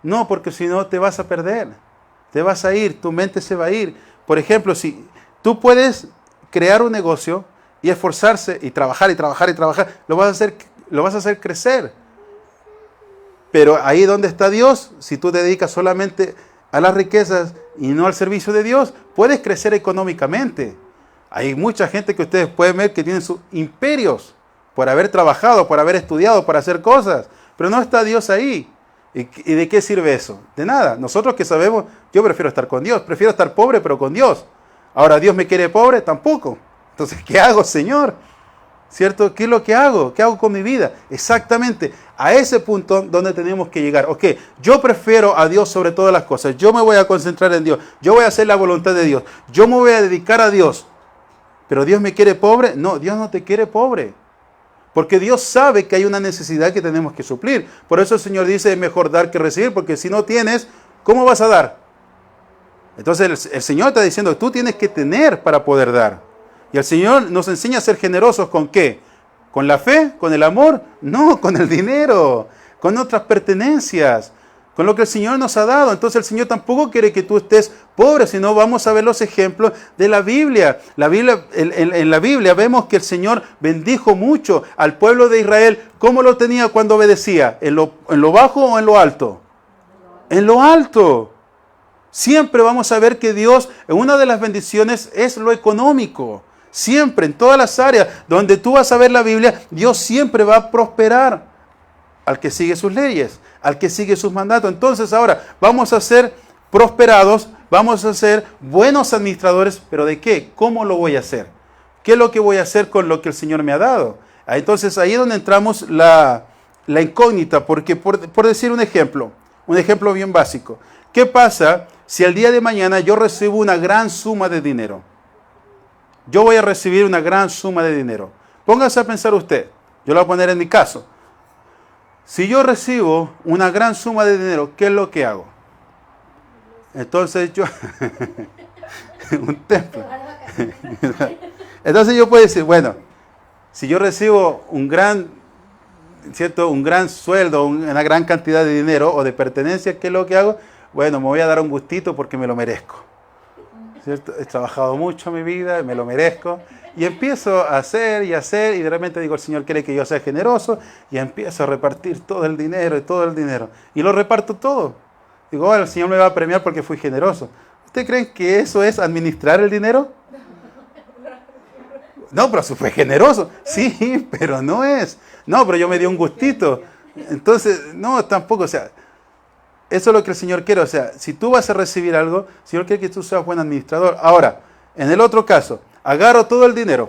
No, porque si no te vas a perder. Te vas a ir, tu mente se va a ir. Por ejemplo, si tú puedes crear un negocio y esforzarse y trabajar, lo vas a hacer crecer. Pero ahí donde está Dios, si tú te dedicas solamente a las riquezas y no al servicio de Dios, puedes crecer económicamente. Hay mucha gente que ustedes pueden ver que tienen sus imperios por haber trabajado, por haber estudiado, por hacer cosas, pero no está Dios ahí. ¿Y de qué sirve eso? De nada. Nosotros que sabemos, yo prefiero estar con Dios, prefiero estar pobre pero con Dios. Ahora, ¿Dios me quiere pobre? Tampoco. Entonces, ¿qué hago, Señor? ¿Cierto? ¿Qué es lo que hago? ¿Qué hago con mi vida? Exactamente, a ese punto donde tenemos que llegar. Ok, yo prefiero a Dios sobre todas las cosas. Yo me voy a concentrar en Dios. Yo voy a hacer la voluntad de Dios. Yo me voy a dedicar a Dios. ¿Pero Dios me quiere pobre? No, Dios no te quiere pobre. Porque Dios sabe que hay una necesidad que tenemos que suplir. Por eso el Señor dice, es mejor dar que recibir, porque si no tienes, ¿cómo vas a dar? Entonces el Señor está diciendo, tú tienes que tener para poder dar. Y el Señor nos enseña a ser generosos, ¿con qué? ¿Con la fe? ¿Con el amor? No, con el dinero, con otras pertenencias, con lo que el Señor nos ha dado. Entonces el Señor tampoco quiere que tú estés pobre, sino vamos a ver los ejemplos de la Biblia. En la Biblia vemos que el Señor bendijo mucho al pueblo de Israel. ¿Cómo lo tenía cuando obedecía? ¿En lo bajo o en lo alto? En lo alto. Siempre vamos a ver que Dios, una de las bendiciones es lo económico. Siempre, en todas las áreas donde tú vas a ver la Biblia, Dios siempre va a prosperar al que sigue sus leyes, al que sigue sus mandatos. Entonces ahora vamos a ser prosperados, vamos a ser buenos administradores, pero ¿de qué? ¿Cómo lo voy a hacer? ¿Qué es lo que voy a hacer con lo que el Señor me ha dado? Entonces ahí es donde entramos la incógnita, porque por decir un ejemplo bien básico. ¿Qué pasa si el día de mañana yo recibo una gran suma de dinero? Yo voy a recibir una gran suma de dinero. Póngase a pensar usted, yo lo voy a poner en mi caso. Si yo recibo una gran suma de dinero, ¿qué es lo que hago? Entonces yo... un templo. Entonces yo puedo decir, bueno, si yo recibo un gran sueldo, una gran cantidad de dinero o de pertenencias, ¿qué es lo que hago? Bueno, me voy a dar un gustito porque me lo merezco. ¿Cierto? He trabajado mucho en mi vida, me lo merezco. Y empiezo a hacer, y de repente digo, el Señor quiere que yo sea generoso, y empiezo a repartir todo el dinero. Y lo reparto todo. Digo, bueno, el Señor me va a premiar porque fui generoso. ¿Ustedes creen que eso es administrar el dinero? No, pero eso fue generoso. Sí, pero no es. No, pero yo me di un gustito. Entonces, no, tampoco, o sea, eso es lo que el Señor quiere. O sea, si tú vas a recibir algo, el Señor quiere que tú seas buen administrador. Ahora, en el otro caso, agarro todo el dinero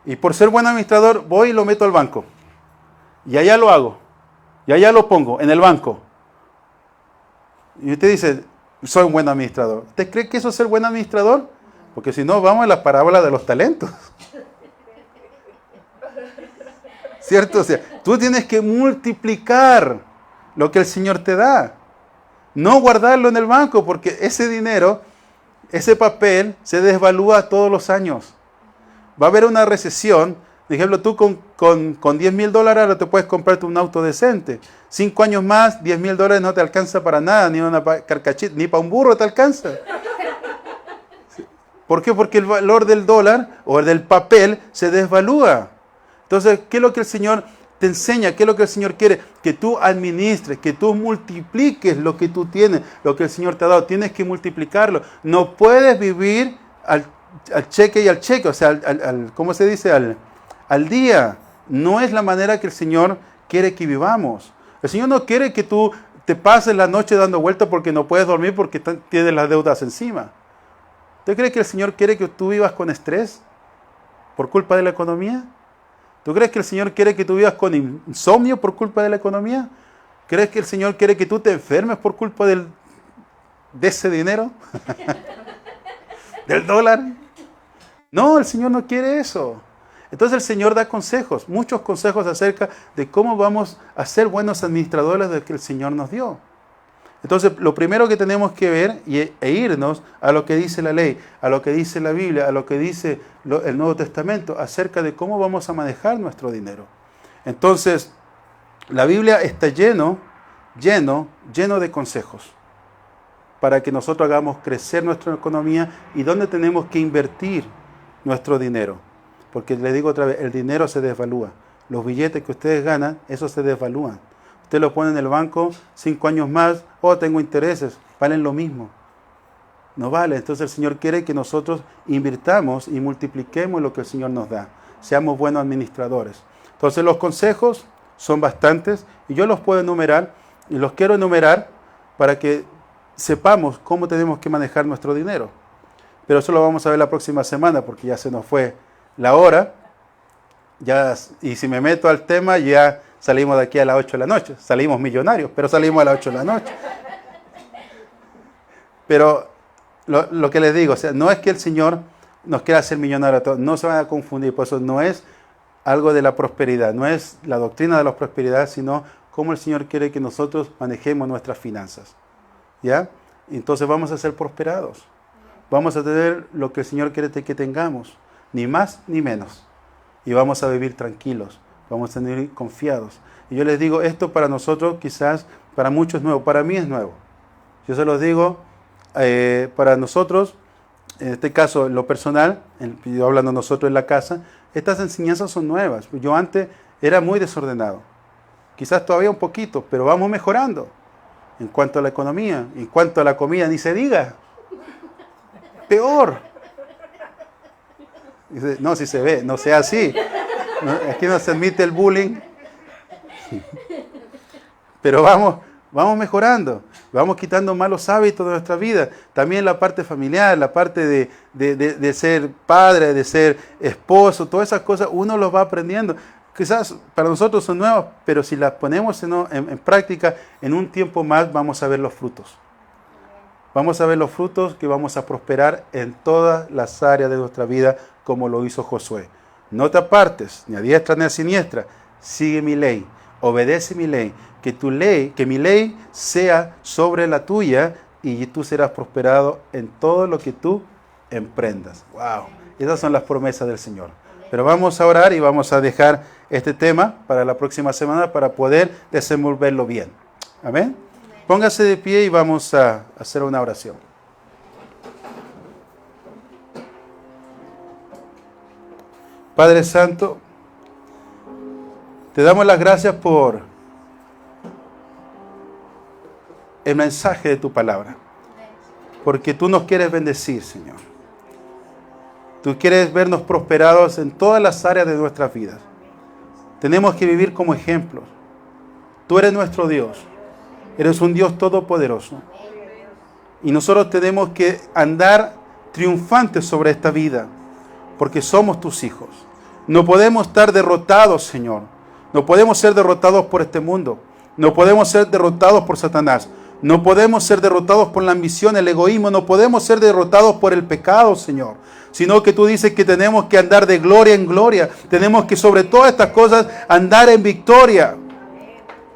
y por ser buen administrador voy y lo meto al banco. Y allá lo hago. Y allá lo pongo, en el banco. Y usted dice, soy un buen administrador. ¿Usted cree que eso es ser buen administrador? Porque si no, vamos a la parábola de los talentos. ¿Cierto? O sea, tú tienes que multiplicar lo que el Señor te da. No guardarlo en el banco, porque ese dinero, ese papel, se desvalúa todos los años. Va a haber una recesión. Por ejemplo, tú con $10,000 ahora te puedes comprarte un auto decente. 5 años más, $10,000 no te alcanza para nada, ni una carcachita, ni para un burro te alcanza. ¿Por qué? Porque el valor del dólar o del papel se desvalúa. Entonces, ¿qué es lo que el Señor te enseña? ¿Qué es lo que el Señor quiere? Que tú administres, que tú multipliques lo que tú tienes, lo que el Señor te ha dado. Tienes que multiplicarlo. No puedes vivir al cheque y al cheque, o sea, ¿cómo se dice? Al día. No es la manera que el Señor quiere que vivamos. El Señor no quiere que tú te pases la noche dando vueltas porque no puedes dormir porque tienes las deudas encima. ¿Usted cree que el Señor quiere que tú vivas con estrés por culpa de la economía? ¿Tú crees que el Señor quiere que tú vivas con insomnio por culpa de la economía? ¿Crees que el Señor quiere que tú te enfermes por culpa de ese dinero? ¿Del dólar? No, el Señor no quiere eso. Entonces el Señor da consejos, muchos consejos acerca de cómo vamos a ser buenos administradores de lo que el Señor nos dio. Entonces, lo primero que tenemos que ver e irnos a lo que dice la ley, a lo que dice la Biblia, a lo que dice el Nuevo Testamento, acerca de cómo vamos a manejar nuestro dinero. Entonces, la Biblia está lleno de consejos para que nosotros hagamos crecer nuestra economía y dónde tenemos que invertir nuestro dinero. Porque le digo otra vez, el dinero se desvalúa. Los billetes que ustedes ganan, esos se desvalúan. Usted lo pone en el banco 5 años más, tengo intereses, valen lo mismo. No vale. Entonces el Señor quiere que nosotros invirtamos y multipliquemos lo que el Señor nos da. Seamos buenos administradores. Entonces los consejos son bastantes y yo los puedo enumerar y los quiero enumerar para que sepamos cómo tenemos que manejar nuestro dinero. Pero eso lo vamos a ver la próxima semana porque ya se nos fue la hora. Y si me meto al tema ya salimos de aquí a las 8 de la noche. Salimos millonarios, pero salimos a las 8 de la noche. Pero lo que les digo, o sea, no es que el Señor nos quiera hacer millonarios a todos. No se van a confundir, por eso no es algo de la prosperidad, no es la doctrina de la prosperidad, sino cómo el Señor quiere que nosotros manejemos nuestras finanzas. ¿Ya? Entonces vamos a ser prosperados. Vamos a tener lo que el Señor quiere que tengamos, ni más ni menos. Y vamos a vivir tranquilos, vamos a vivir confiados. Y yo les digo, esto para nosotros quizás, para muchos es nuevo, para mí es nuevo. Yo se los digo, para nosotros, en este caso, en lo personal, yo hablando nosotros en la casa, estas enseñanzas son nuevas. Yo antes era muy desordenado, quizás todavía un poquito, pero vamos mejorando. En cuanto a la economía, en cuanto a la comida, ni se diga. Peor. No, si se ve, no sea así. Aquí no se admite el bullying. Pero vamos mejorando, vamos quitando malos hábitos de nuestra vida. También la parte familiar, la parte de ser padre, de ser esposo, todas esas cosas uno los va aprendiendo. Quizás para nosotros son nuevas, pero si las ponemos en práctica, en un tiempo más vamos a ver los frutos. Vamos a ver los frutos que vamos a prosperar en todas las áreas de nuestra vida, como lo hizo Josué. No te apartes, ni a diestra ni a siniestra. Sigue mi ley, obedece mi ley. Que mi ley sea sobre la tuya y tú serás prosperado en todo lo que tú emprendas. ¡Wow! Esas son las promesas del Señor. Pero vamos a orar y vamos a dejar este tema para la próxima semana para poder desenvolverlo bien. Amén. Póngase de pie y vamos a hacer una oración. Padre Santo, te damos las gracias por el mensaje de tu palabra, porque tú nos quieres bendecir, Señor. Tú quieres vernos prosperados en todas las áreas de nuestras vidas. Tenemos que vivir como ejemplos. Tú eres nuestro Dios. Eres un Dios todopoderoso. Y nosotros tenemos que andar triunfantes sobre esta vida, porque somos tus hijos. No podemos estar derrotados, Señor. No podemos ser derrotados por este mundo. No podemos ser derrotados por Satanás. No podemos ser derrotados por la ambición, el egoísmo. No podemos ser derrotados por el pecado, Señor. Sino que tú dices que tenemos que andar de gloria en gloria. Tenemos que sobre todas estas cosas andar en victoria.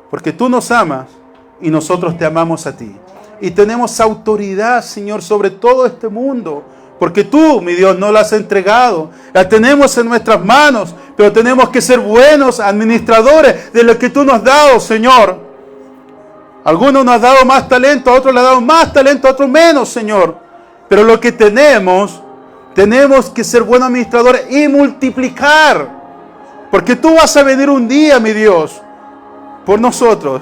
Porque tú nos amas y nosotros te amamos a ti. Y tenemos autoridad, Señor, sobre todo este mundo. Porque tú, mi Dios, no la has entregado. La tenemos en nuestras manos. Pero tenemos que ser buenos administradores de lo que tú nos has dado, Señor. Algunos nos han dado más talento, a otros le han dado más talento, a otros menos, Señor. Pero lo que tenemos que ser buenos administradores y multiplicar. Porque tú vas a venir un día, mi Dios, por nosotros.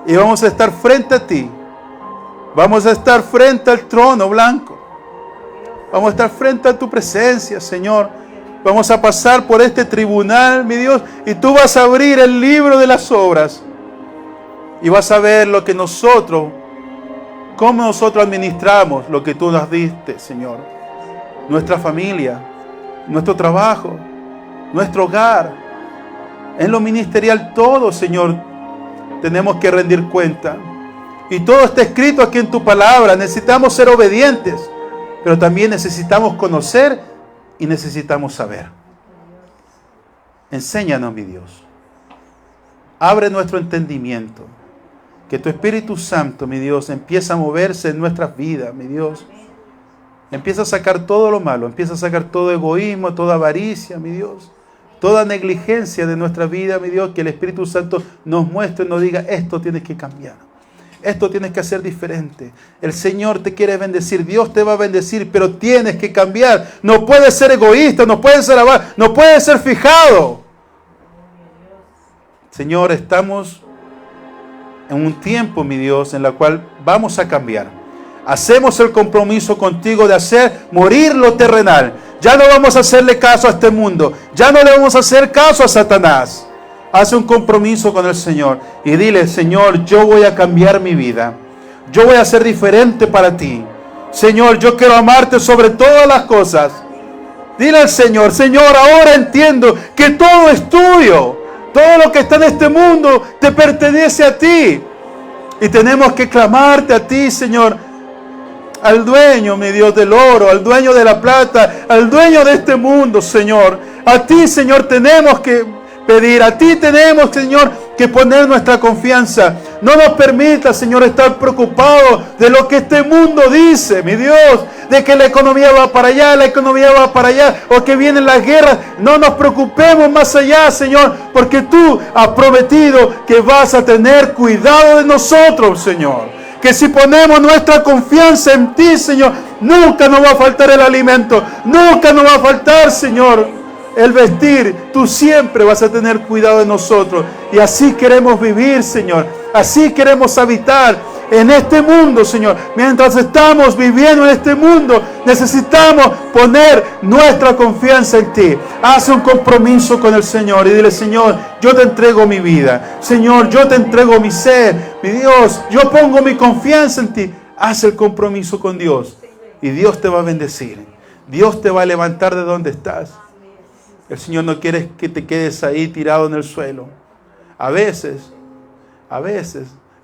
Y vamos a estar frente a ti. Vamos a estar frente al trono blanco. Vamos a estar frente a tu presencia, Señor. Vamos a pasar por este tribunal, mi Dios, y tú vas a abrir el libro de las obras. Y vas a ver lo que cómo nosotros administramos lo que tú nos diste, Señor. Nuestra familia, nuestro trabajo, nuestro hogar, en lo ministerial, todo, Señor, tenemos que rendir cuenta. Y todo está escrito aquí en tu palabra. Necesitamos ser obedientes, pero también necesitamos conocer y necesitamos saber. Enséñanos, mi Dios. Abre nuestro entendimiento. Que tu Espíritu Santo, mi Dios, empiece a moverse en nuestras vidas, mi Dios. Empieza a sacar todo lo malo. Empieza a sacar todo egoísmo, toda avaricia, mi Dios. Toda negligencia de nuestra vida, mi Dios. Que el Espíritu Santo nos muestre y nos diga, esto tienes que cambiar. Esto tienes que hacer diferente. El Señor te quiere bendecir. Dios te va a bendecir, pero tienes que cambiar. No puedes ser egoísta, no puedes ser avaro, no puedes ser fijado. Señor, estamos en un tiempo, mi Dios, en la cual vamos a cambiar. Hacemos el compromiso contigo de hacer morir lo terrenal. Ya no vamos a hacerle caso a este mundo. Ya no le vamos a hacer caso a Satanás. Haz un compromiso con el Señor y dile, Señor, yo voy a cambiar mi vida. Yo voy a ser diferente para ti. Señor, yo quiero amarte sobre todas las cosas. Dile al Señor, Señor, ahora entiendo que todo es tuyo. Todo lo que está en este mundo te pertenece a ti. Y tenemos que clamarte a ti, Señor, al dueño, mi Dios, del oro, al dueño de la plata, al dueño de este mundo, Señor. A ti, Señor, tenemos que pedir. A ti tenemos, Señor, que poner nuestra confianza. No nos permita, Señor, estar preocupados de lo que este mundo dice, mi Dios, de que la economía va para allá, la economía va para allá, o que vienen las guerras. No nos preocupemos más allá, Señor, porque tú has prometido que vas a tener cuidado de nosotros, Señor. Que si ponemos nuestra confianza en ti, Señor, nunca nos va a faltar el alimento, nunca nos va a faltar, Señor, el vestir. Tú siempre vas a tener cuidado de nosotros. Y así queremos vivir, Señor. Así queremos habitar en este mundo, Señor. Mientras estamos viviendo en este mundo, necesitamos poner nuestra confianza en ti. Haz un compromiso con el Señor y dile, Señor, yo te entrego mi vida. Señor, yo te entrego mi ser. Mi Dios, yo pongo mi confianza en ti. Haz el compromiso con Dios y Dios te va a bendecir. Dios te va a levantar de donde estás. El Señor no quiere que te quedes ahí tirado en el suelo. A veces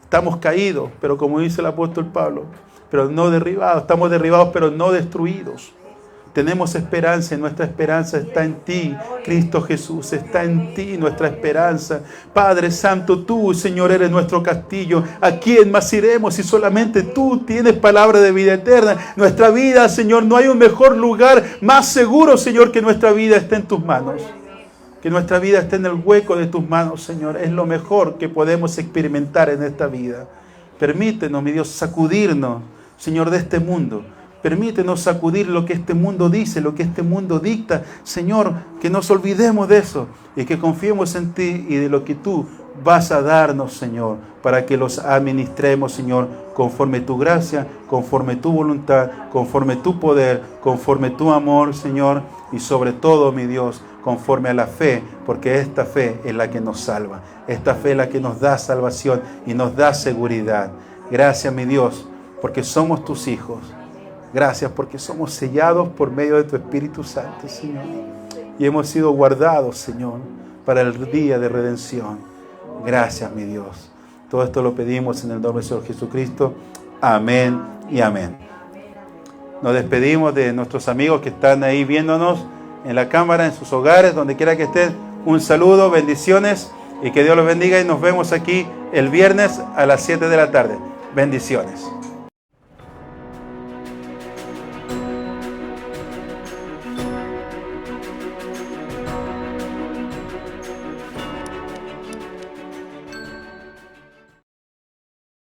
estamos caídos, pero como dice el apóstol Pablo, pero no derribados. Estamos derribados, pero no destruidos. Tenemos esperanza y nuestra esperanza está en ti, Cristo Jesús. Está en ti nuestra esperanza. Padre Santo, tú, Señor, eres nuestro castillo. ¿A quién más iremos si solamente tú tienes palabra de vida eterna? Nuestra vida, Señor, no hay un mejor lugar más seguro, Señor, que nuestra vida esté en tus manos. Que nuestra vida esté en el hueco de tus manos, Señor. Es lo mejor que podemos experimentar en esta vida. Permítenos, mi Dios, sacudirnos, Señor, de este mundo. Permítenos sacudir lo que este mundo dice, lo que este mundo dicta. Señor, que nos olvidemos de eso y que confiemos en ti y de lo que tú vas a darnos, Señor, para que los administremos, Señor, conforme tu gracia, conforme tu voluntad, conforme tu poder, conforme tu amor, Señor, y sobre todo, mi Dios, conforme a la fe, porque esta fe es la que nos salva. Esta fe es la que nos da salvación y nos da seguridad. Gracias, mi Dios, porque somos tus hijos. Gracias porque somos sellados por medio de tu Espíritu Santo, Señor. Y hemos sido guardados, Señor, para el día de redención. Gracias, mi Dios. Todo esto lo pedimos en el nombre del Señor Jesucristo. Amén y amén. Nos despedimos de nuestros amigos que están ahí viéndonos en la cámara, en sus hogares, donde quiera que estén. Un saludo, bendiciones y que Dios los bendiga. Y nos vemos aquí el viernes a las 7 de la tarde. Bendiciones.